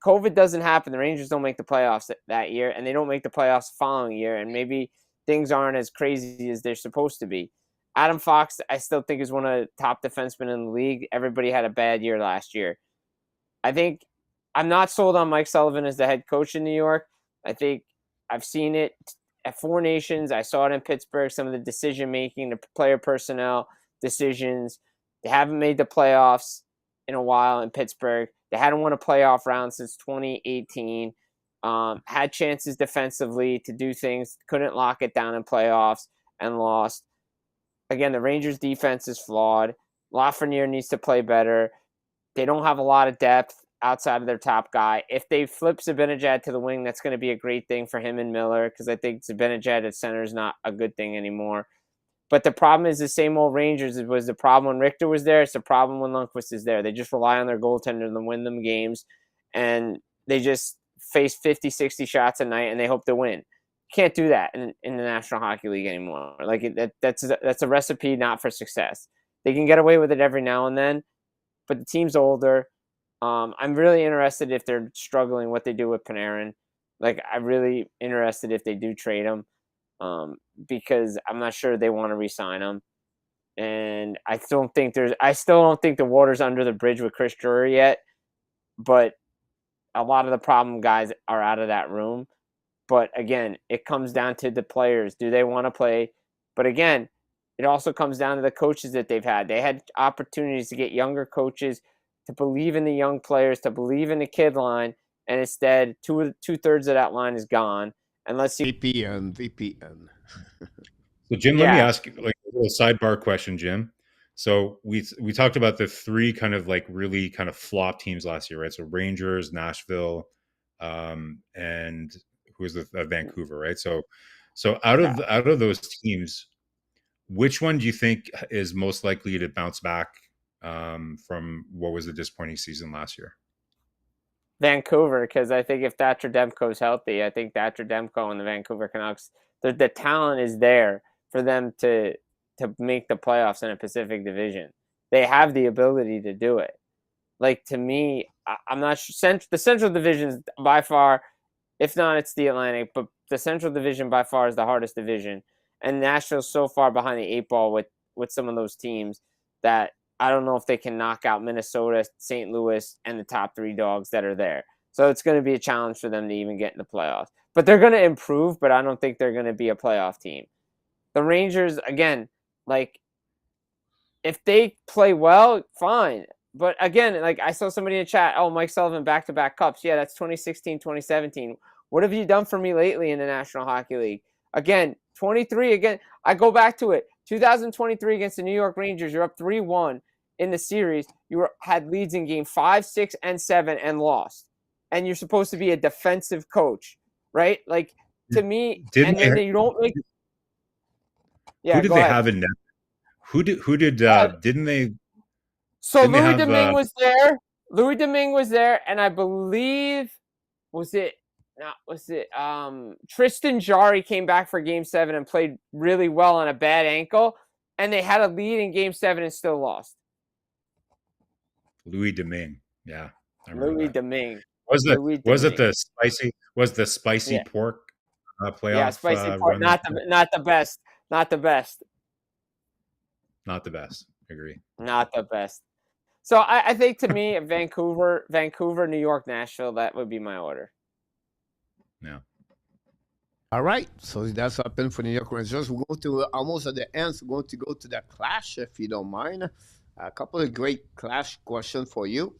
COVID doesn't happen, the Rangers don't make the playoffs that year, and they don't make the playoffs the following year, and maybe things aren't as crazy as they're supposed to be. Adam Fox, I still think, is one of the top defensemen in the league. Everybody had a bad year last year. I think I'm not sold on Mike Sullivan as the head coach in New York. I think I've seen it at Four Nations. I saw it in Pittsburgh, some of the decision-making, the player personnel decisions. They haven't made the playoffs in a while in Pittsburgh. They hadn't won a playoff round since 2018. Had chances defensively to do things, couldn't lock it down in playoffs, and lost. Again, the Rangers' defense is flawed. Lafreniere needs to play better. They don't have a lot of depth outside of their top guy. If they flip Zibanejad to the wing, that's going to be a great thing for him and Miller, because I think Zibanejad at center is not a good thing anymore. But the problem is the same old Rangers. It was the problem when Richter was there. It's the problem when Lundqvist is there. They just rely on their goaltender to win them games, and they just face 50, 60 shots a night, and they hope to win. Can't do that in the National Hockey League anymore. Like, that's a recipe not for success. They can get away with it every now and then, but the team's older. I'm really interested if they're struggling what they do with Panarin. Like, I'm really interested if they do trade him. Because I'm not sure they want to re-sign him, and I still don't think the water's under the bridge with Chris Drury yet. But a lot of the problem guys are out of that room. But again, it comes down to the players. Do they want to play? But again, it also comes down to the coaches that they've had. They had opportunities to get younger coaches to believe in the young players, to believe in the kid line, and instead, two-thirds of that line is gone. And let's see. VPN. So, Jim, let me ask you like a little sidebar question, Jim. So we talked about the 3 kind of like really kind of flop teams last year, right? So Rangers, Nashville, and who was Vancouver, right? So out of those teams, which one do you think is most likely to bounce back from what was a disappointing season last year? Vancouver, because I think if Thatcher Demko's healthy, I think Thatcher Demko and the Vancouver Canucks, the talent is there for them to make the playoffs in a Pacific Division. They have the ability to do it. Like, to me, I'm not sure. The Central Division is by far, if not, it's the Atlantic, but the Central Division by far is the hardest division. And Nashville's so far behind the 8 ball with some of those teams that I don't know if they can knock out Minnesota, St. Louis, and the top 3 dogs that are there. So it's going to be a challenge for them to even get in the playoffs. But they're going to improve, but I don't think they're going to be a playoff team. The Rangers, again, like, if they play well, fine. But again, like, I saw somebody in chat, oh, Mike Sullivan back-to-back cups. Yeah, that's 2016, 2017. What have you done for me lately in the National Hockey League? Again, 23 again. I go back to it. 2023 against the New York Rangers, you're up 3-1 in the series. You had leads in game 5, 6, and 7 and lost. And you're supposed to be a defensive coach, right? Like, to me, then you don't make. Yeah, who did they have in net? Who did didn't they? So Louis Domingue was there. Louis Domingue was there, and I believe Tristan Jarry came back for game 7 and played really well on a bad ankle, and they had a lead in game 7 and still lost. Louis Domingue, yeah, Louis Domingue. Was it the spicy pork playoff? Yeah, spicy pork. Not the best. Not the best. Not the best. Agree. Not the best. So I think, to me, Vancouver, New York, Nashville, that would be my order. Yeah. All right. So that's happened for New York Rangers. We're going to almost at the end. So we're going to go to the clash, if you don't mind. A couple of great clash questions for you.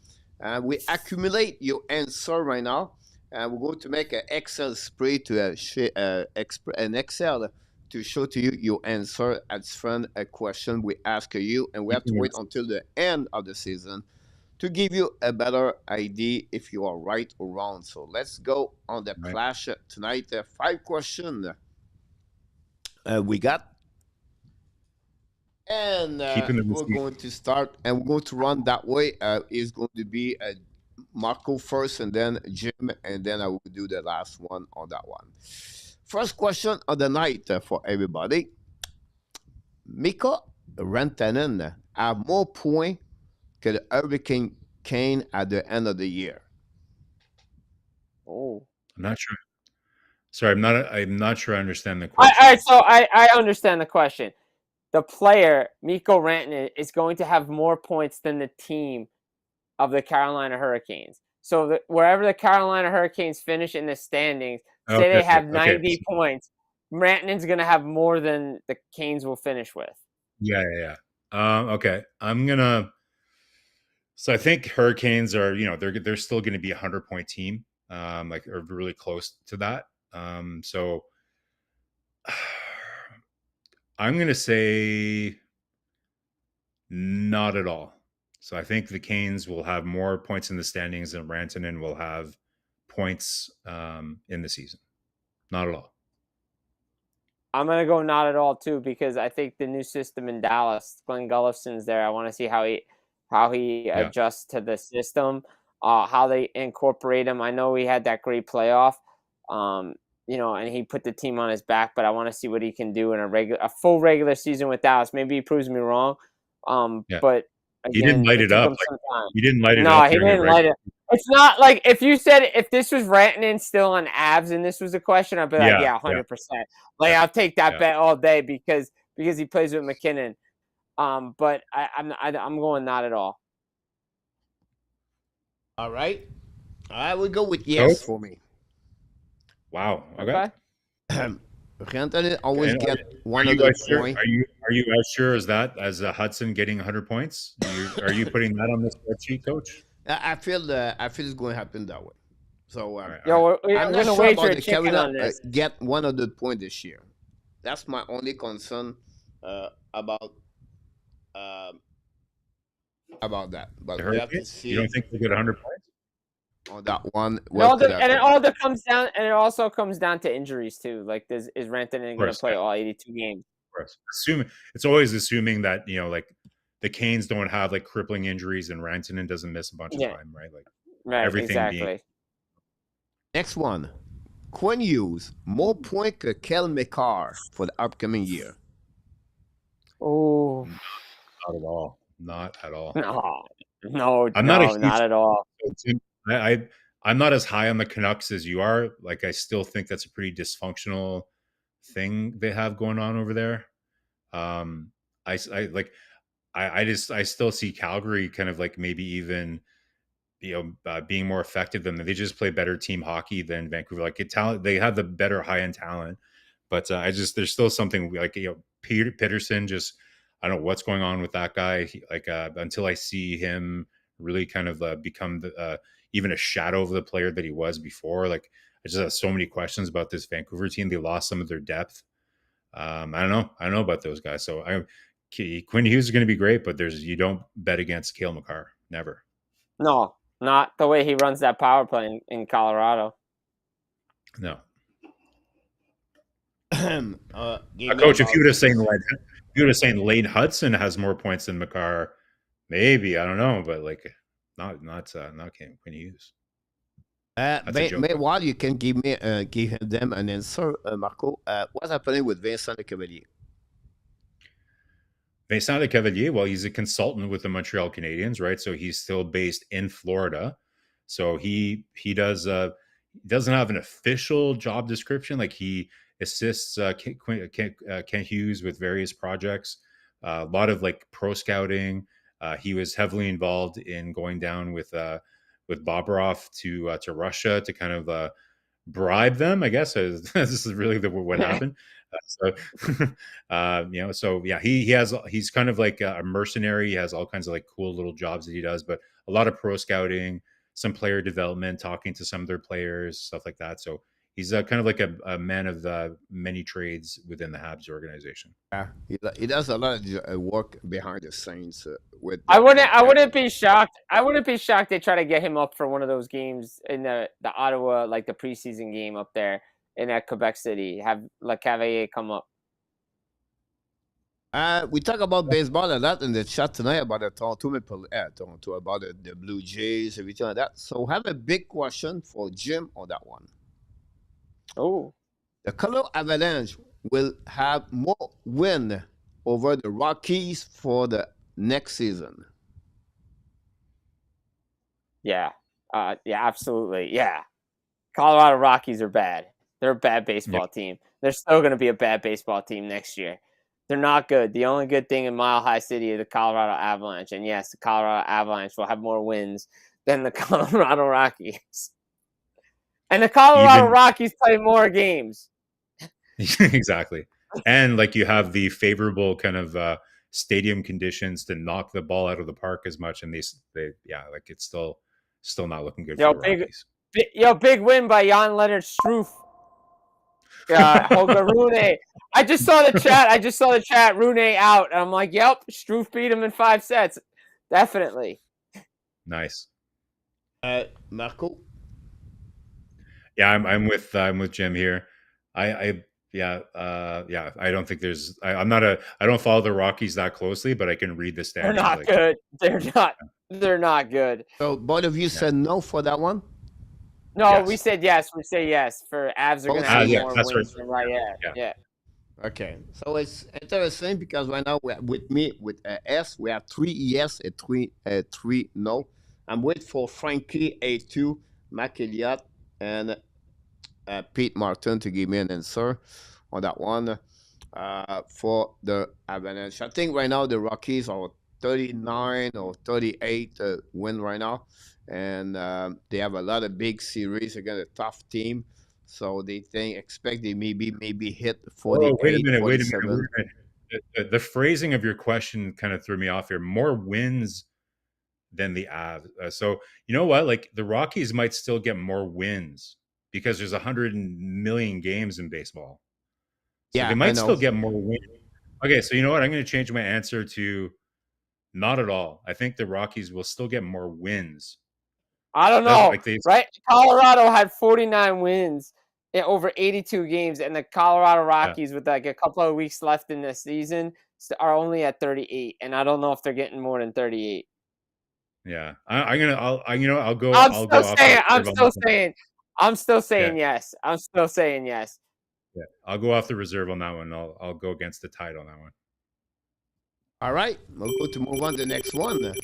We accumulate your answer right now. We're going to make an Excel spread to an Excel to show to you your answer as from a question we ask you, and we have to wait until the end of the season to give you a better idea if you are right or wrong. So let's go on the Right. clash tonight. 5 questions we got. And Keeping the we're receipt. going to start, and we're going to run that way. It's going to be Marko first, and then Jim, and then I will do the last one on that one. First question of the night for everybody. Mikko Rantanen have more points que the Hurricane Kane at the end of the year. Oh. I'm not sure. Sorry, I'm not sure I understand the All question. right, so I understand the question. The player, Mikko Rantanen, is going to have more points than the team of the Carolina Hurricanes. So wherever the Carolina Hurricanes finish in the standings, say they have 90 points, Rantanen's going to have more than the Canes will finish with. Yeah. Okay. So I think Hurricanes are, they're still going to be a 100-point team, or really close to that. So I'm going to say not at all. So I think the Canes will have more points in the standings than Rantanen will have points in the season. Not at all. I'm going to go not at all too, because I think the new system in Dallas, Glenn Gullison's there. I want to see how he adjusts to the system, how they incorporate him. I know he had that great playoff, and he put the team on his back, but I want to see what he can do in a full regular season with Dallas. Maybe he proves me wrong. But again, he didn't light it up. He didn't light it up. No, he didn't light it. It's not like if you said if this was Rantanen still on Avs and this was a question, I'd be like, 100%. Like I'll take that bet all day because he plays with McKinnon. But I'm going not at all. All right. I will go with yes for me. Wow. Okay. Rantanen always get 100 points. Are you as sure as that as Hudson getting 100 points? Are you putting that on the spreadsheet, Coach? I feel it's going to happen that way. So I'm not going to sure wager about a the chicken on this. Get 100 points this year. That's my only concern about that. But we have to see. You don't think they get 100 points on that one? It also comes down to injuries too. Like, is Rantanen going to play all 82 games? Of course. It's always assuming that the Canes don't have like crippling injuries and Rantanen doesn't miss a bunch of time, right? Like everything exactly. Next one. Quinn Hughes, more points que Kel McCarr for the upcoming year. Oh, not at all. Not at all. No, not at all. I'm not as high on the Canucks as you are. Like, I still think that's a pretty dysfunctional thing they have going on over there. I still see Calgary kind of like maybe even being more effective than them. They just play better team hockey than Vancouver. Like talent, they have the better high end talent, but there's still something like Peter Peterson. Just I don't know what's going on with that guy. Until I see him really kind of become even a shadow of the player that he was before. Like I just have so many questions about this Vancouver team. They lost some of their depth. I don't know about those guys. So Quinn Hughes is going to be great, but you don't bet against Cale Makar. Never. No, not the way he runs that power play in Colorado. No. Coach, if you would have saying Lane Hudson has more points than Makar, maybe, I don't know, but like not Quinn Hughes. While you can give them an answer, Marco, what's happening with Vincent Lecavalier? Vincent Lecavalier, well, he's a consultant with the Montreal Canadiens, right? So he's still based in Florida. So he doesn't have an official job description. Like he assists Ken Hughes with various projects, a lot of like pro scouting. He was heavily involved in going down with Bobrovsky to Russia to kind of bribe them, I guess. This is really what happened. So, so yeah, he's kind of like a mercenary. He has all kinds of like cool little jobs that he does, but a lot of pro scouting, some player development, talking to some of their players, stuff like that. So he's kind of like a man of many trades within the Habs organization. Yeah, he does a lot of work behind the scenes with. I wouldn't be shocked. I wouldn't be shocked they try to get him up for one of those games in the Ottawa, like the preseason game up there in Quebec City. Have Le Cavalier come up. We talk about baseball a lot in the chat tonight about the Toronto about the Blue Jays, everything like that. So I have a big question for Jim on that one. Oh, The Colorado Avalanche will have more win over the Rockies for the next season. yeah, absolutely, yeah. Colorado Rockies are bad. They're a bad baseball team. They're still going to be a bad baseball team next year. They're not good. The only good thing in Mile High City is the Colorado Avalanche. And yes, the Colorado Avalanche will have more wins than the Colorado Rockies. And the Colorado Rockies play more games. Exactly. And like you have the favorable kind of stadium conditions to knock the ball out of the park as much. And like it's still not looking good for the Rockies. Big win by Jan-Lennard Struff. Holger Rune. I just saw the chat. Rune out. And I'm like, yep, Struff beat him in 5 sets. Definitely. Nice. Marko? Yeah, I'm with Jim here. I don't think there's. I don't follow the Rockies that closely, but I can read the standings. They're not good. They're not good. So both of you said no for that one? No, yes. We said yes. We say yes. For Avs are going to have more wins than yeah. Okay, so it's interesting because right now with S, we have 3 yes and 3 no. I'm waiting for Frankie A2, Mac Elliott, and Pete Martin to give me an answer on that one for the Avalanche. I think right now the Rockies are 39 or 38 win right now, and they have a lot of big series against a tough team. So they expect they maybe hit 48. Wait a minute. The phrasing of your question kind of threw me off here. More wins than the Avs. So you know what? Like the Rockies might still get more wins because there's 100 million games in baseball. So they might still get more wins. Okay, so you know what? I'm going to change my answer to not at all. I think the Rockies will still get more wins. I don't know. Right? Colorado had 49 wins in over 82 games, and the Colorado Rockies with like a couple of weeks left in the season are only at 38, and I don't know if they're getting more than 38. Yeah, I'll go. I'm still saying yes. I'm still saying yes. Yeah, I'll go off the reserve on that one. I'll go against the tide on that one. All right, we'll go to move on to the next one.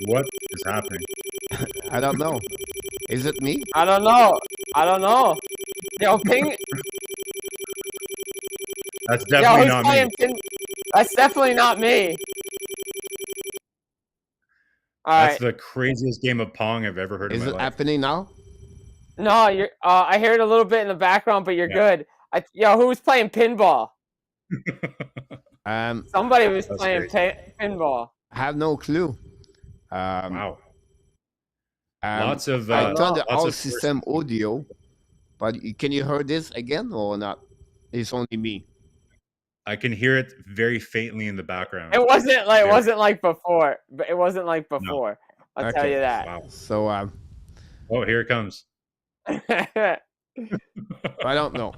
What is happening? I don't know. Is it me? I don't know. Yo, ping. That's definitely not me. That's definitely not me. That's the craziest game of Pong I've ever heard in my life. Is it happening now? No, you're. I heard a little bit in the background, but you're good. Who was playing pinball? Somebody was playing pinball. I have no clue. Wow. Lots of. I turned the all system audio, but can you hear this again or not? It's only me. I can hear it very faintly in the background. It wasn't like before. But it wasn't like before. No. I'll tell you that. Wow. So oh, here it comes. I don't know.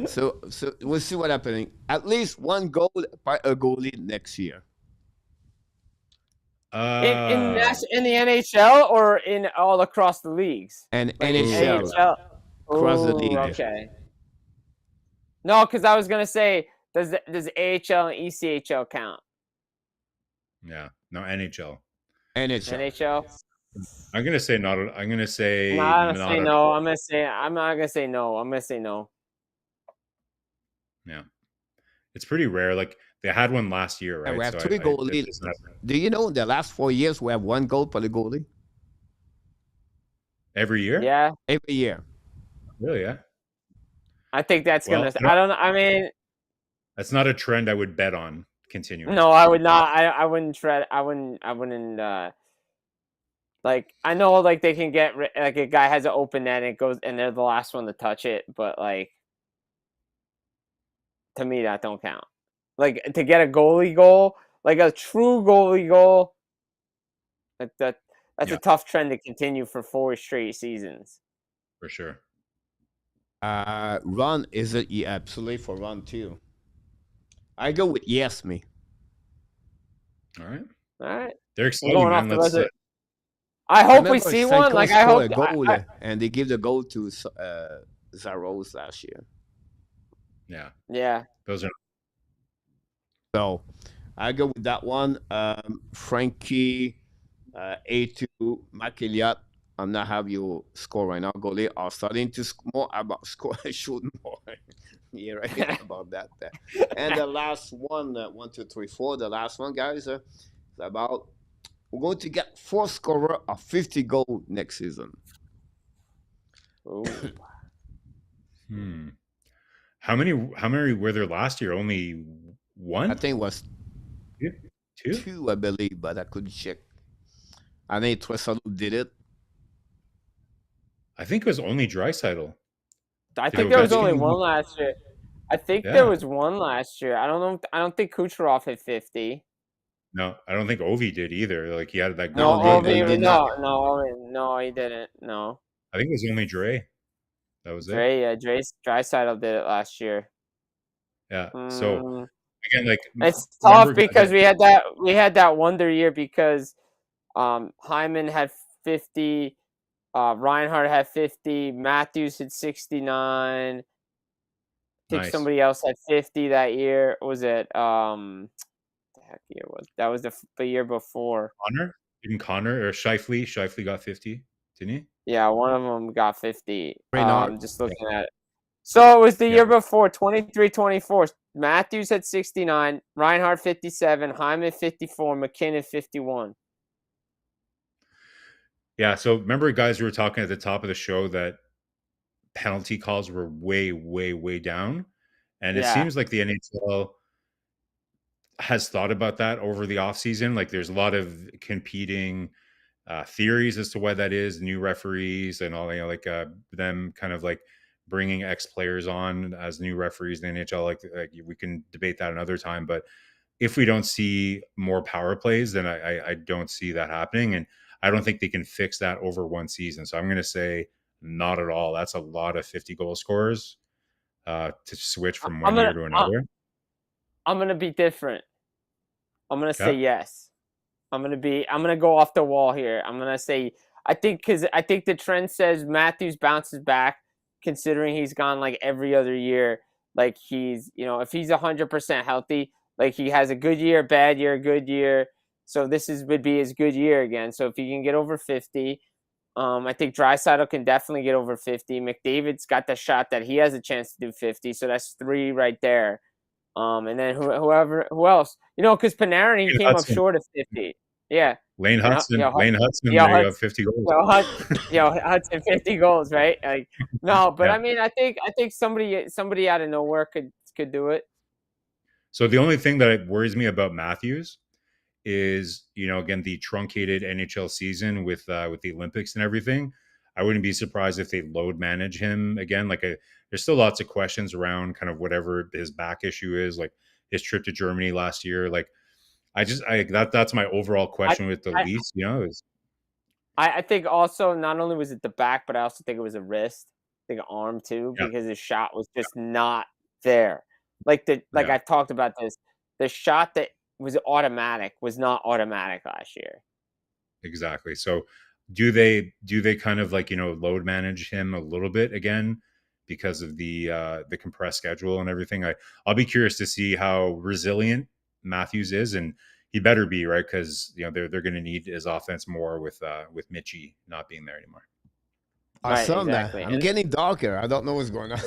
So we'll see what's happening. At least one goal by a goalie next year. In the NHL or in all across the leagues? And NHL. Across the league. Okay. No, because I was gonna say, does AHL and ECHL count? Yeah. No, NHL. NHL. I'm gonna say not. I'm gonna say no. I'm not gonna say no. I'm gonna say no. Yeah, it's pretty rare. Like they had one last year, right? We have 3 goalies. Do you know in the last 4 years we have 1 goal for the goalie? every year. Yeah, Every year. Really? Yeah. I think that's Well, gonna. I don't know. I mean, that's not a trend I would bet on continuing. no, I would not. I wouldn't tread. I wouldn't. Like I know, like they can get like a guy has an open net and it goes, and they're the last one to touch it. But like, to me, that don't count. Like to get a goalie goal, like a true goalie goal, like that's Yeah, a tough trend to continue for 4 straight seasons. for sure. Ron, is it? Yeah, absolutely for Ron too. I go with yes, me. All right. All right, They're I'm exciting, going man. off the Let's. rest. I hope we Remember, see St. one. Clair Like I scored hope. a goal, and they give the goal to Zaros last year. Yeah. Yeah. Those are. So I go with that one. Frankie, A2, Makiliat. I'm not have you score right now. Goalie are starting to more about score, shoot more. Yeah, right about that. And the last one, 1, 2, 3, 4. The last one, guys, is about we're going to get 4 scorer of 50 goal next season. Ooh. How many were there last year? Only one? I think it was Two? 2, I believe, but I could check. I think Tresalo did it. I think it was only Draisaitl. I Did think there was Ovechkin- only one last year. I think Yeah. there was one last year. I don't know. I don't think Kucherov hit 50. No, I don't think Ovi did either. Like he had that good No, run. they Ovi, did no, not. no, he didn't. No, I think it was only Dre. That was it. Draisaitl did it last year. Yeah. So Mm, again, like it's tough remember, because we had that wonder year because Hyman had 50, Reinhardt had 50, Matthews had 69. I think Nice. somebody else had 50 that year. Was it the heck year was that? Was the year before? Connor? Didn't Connor or Shifley? Shifley got 50, didn't he? Yeah, one of them got 50. Reinhardt. Just looking at it. So it was the Yeah. year before, 23-24. Matthews had 69, Reinhardt 57, Hyman 54, McKinnon 51. Yeah. So remember, guys, we were talking at the top of the show that penalty calls were way, way, way down. And it Yeah. seems like the NHL has thought about that over the offseason. Like there's a lot of competing theories as to why that is, new referees and all, like them kind of like bringing ex-players on as new referees in the NHL. Like we can debate that another time. But if we don't see more power plays, then I don't see that happening. And I don't think they can fix that over one season. So I'm going to say not at all. That's a lot of 50 goal scorers to switch from one year to another. I'm gonna be different. I'm gonna say Okay. yes. I'm gonna go off the wall here. I'm gonna say I think the trend says Matthews bounces back, considering he's gone like every other year. Like he's, if he's 100% healthy, like he has a good year, bad year, good year. So this would be his good year again. So if he can get over 50, I think Draisaitl can definitely get over 50. McDavid's got the shot that he has a chance to do 50. So that's 3 right there. And then who else? Because Panarin, he came up short of 50. Yeah. Lane Hudson. There you have 50 goals. Hudson 50 goals, right? Like no, but Yeah. I mean, I think somebody out of nowhere could do it. So the only thing that worries me about Matthews is, again, the truncated NHL season with the Olympics and everything. I wouldn't be surprised if they load manage him again. Like there's still lots of questions around kind of whatever his back issue is, like his trip to Germany last year. Like that's my overall question with the Leafs, is I think also not only was it the back, but I also think it was a wrist, I think an arm too, because his shot was just not there. I've talked about this. The shot that was automatic was not automatic last year. Exactly. So do they kind of like, load manage him a little bit again because of the compressed schedule and everything? I'll be curious to see how resilient Matthews is, and he better be, right? Because they're going to need his offense more with Mitchie not being there anymore. Awesome, exactly. I'm getting darker. I don't know what's going on.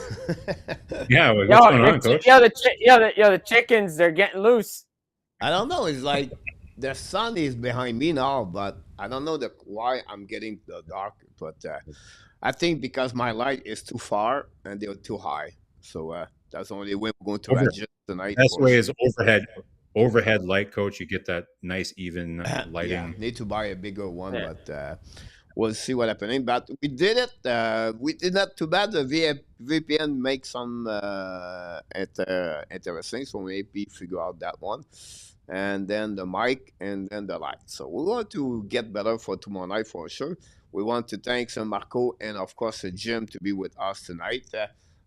Yeah, what's going on, Coach? The chickens, they're getting loose. I don't know. It's like the sun is behind me now, but I don't know why I'm getting the dark, but I think because my light is too far and they're too high. So that's the only way we're going to Over adjust tonight best for way sure. is overhead light, coach. You get that nice even Yeah, lighting. need to buy a bigger one, Yeah. but we'll see what happening. But we did it. We did not too bad. The VPN makes some interesting, so maybe figure out that one. And then the mic, and then the light. So we want to get better for tomorrow night for sure. We want to thank Marco and of course Jim to be with us tonight.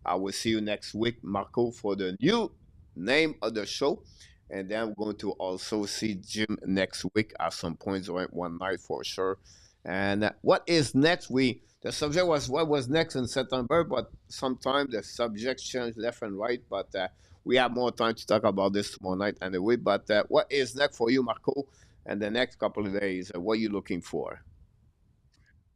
I will see you next week, Marco, for the new name of the show. And then we're going to also see Jim next week at some point during one night for sure. And what is next? The subject was what was next in September, but sometimes the subjects change left and right. But we have more time to talk about this tomorrow night anyway. But what is next for you, Marco? And the next couple of days, what are you looking for?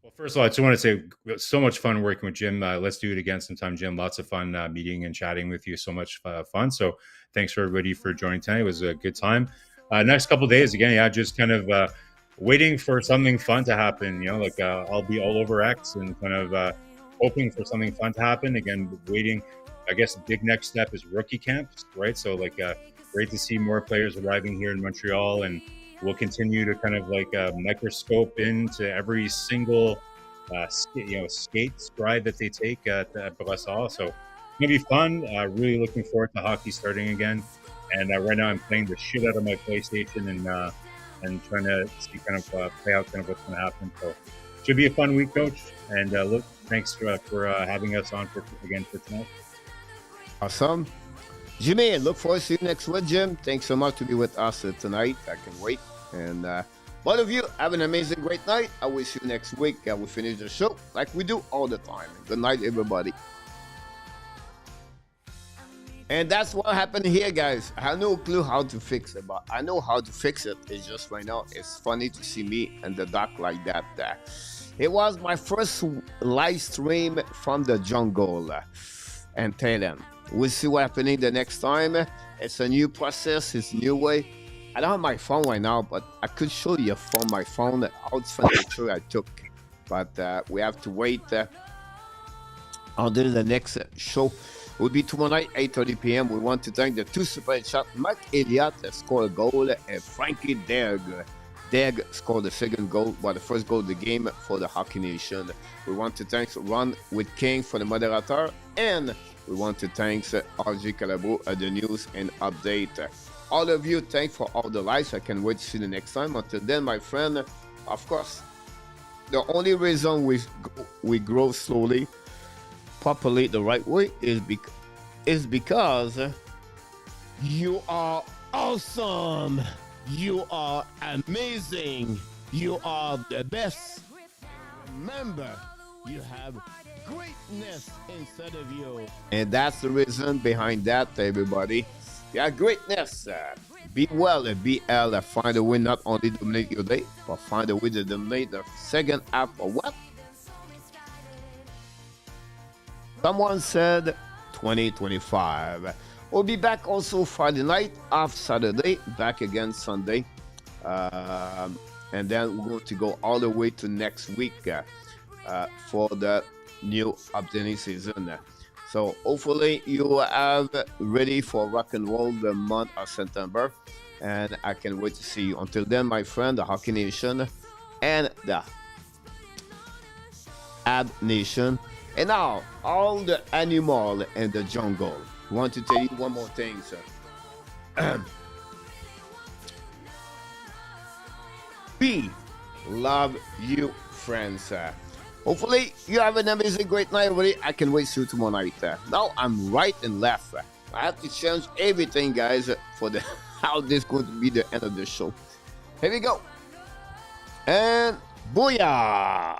Well, first of all, I just want to say so much fun working with Jim. Let's do it again sometime, Jim. Lots of fun meeting and chatting with you. So much fun. So thanks for everybody for joining tonight. It was a good time. Next couple of days, again, yeah, just kind of waiting for something fun to happen. You know, like I'll be all over X and kind of hoping for something fun to happen. Again, waiting. I guess the big next step is rookie camps, right? So like great to see more players arriving here in Montreal, and we'll continue to kind of like microscope into every single skate stride that they take at Brassard. So it's gonna be fun. Really looking forward to hockey starting again. And right now I'm playing the shit out of my PlayStation and trying to see kind of play out kind of what's gonna happen. So should be a fun week, Coach. And look, thanks for having us on again for tonight. Awesome. Jimmy, look forward to see you next week, Jim. Thanks so much to be with us tonight. I can wait. And both of you have an amazing, great night. I will see you next week. We finish the show like we do all the time. Good night, everybody. And that's what happened here, guys. I have no clue how to fix it, but I know how to fix it. It's just right now, it's funny to see me in the dark like that. It was my first live stream from the jungle and Thailand. We'll see what happening the next time. It's a new process. It's a new way. I don't have my phone right now, but I could show you from my phone how it's from the picture I took. But we have to wait until the next show. Will be tomorrow night, 8:30 p.m. We want to thank the two super chat. Mark Elliott scored a goal, and Frankie Deg scored the second goal, but the first goal of the game for the Hockey Nation. We want to thank Ron with King for the moderator, and we want to thank RJ Calabo at the news and update. All of you, thanks for all the likes. I can't wait to see you next time. Until then, my friend, of course, the only reason we grow slowly, properly, the right way is because you are awesome. You are amazing. You are the best. Remember, you have greatness inside of you. And that's the reason behind that, everybody. Yeah, greatness. Be well and be L. Find a way not only to dominate your day, but find a way to dominate the second half of what? Someone said 2025. We'll be back also Friday night, off Saturday, back again Sunday. And then we're going to go all the way to next week for the new updating season. So hopefully you have ready for rock and roll the month of September. And I can't wait to see you. Until then, my friend, the Hockey Nation and the Ab Nation. And now, all the animal in the jungle. I want to tell you one more thing, sir. We love you, friends. Hopefully, you have an amazing, great night, everybody. I can wait to see you tomorrow night. Now, I'm right and left. I have to change everything, guys, for the how this is going to be the end of the show. Here we go. And booyah!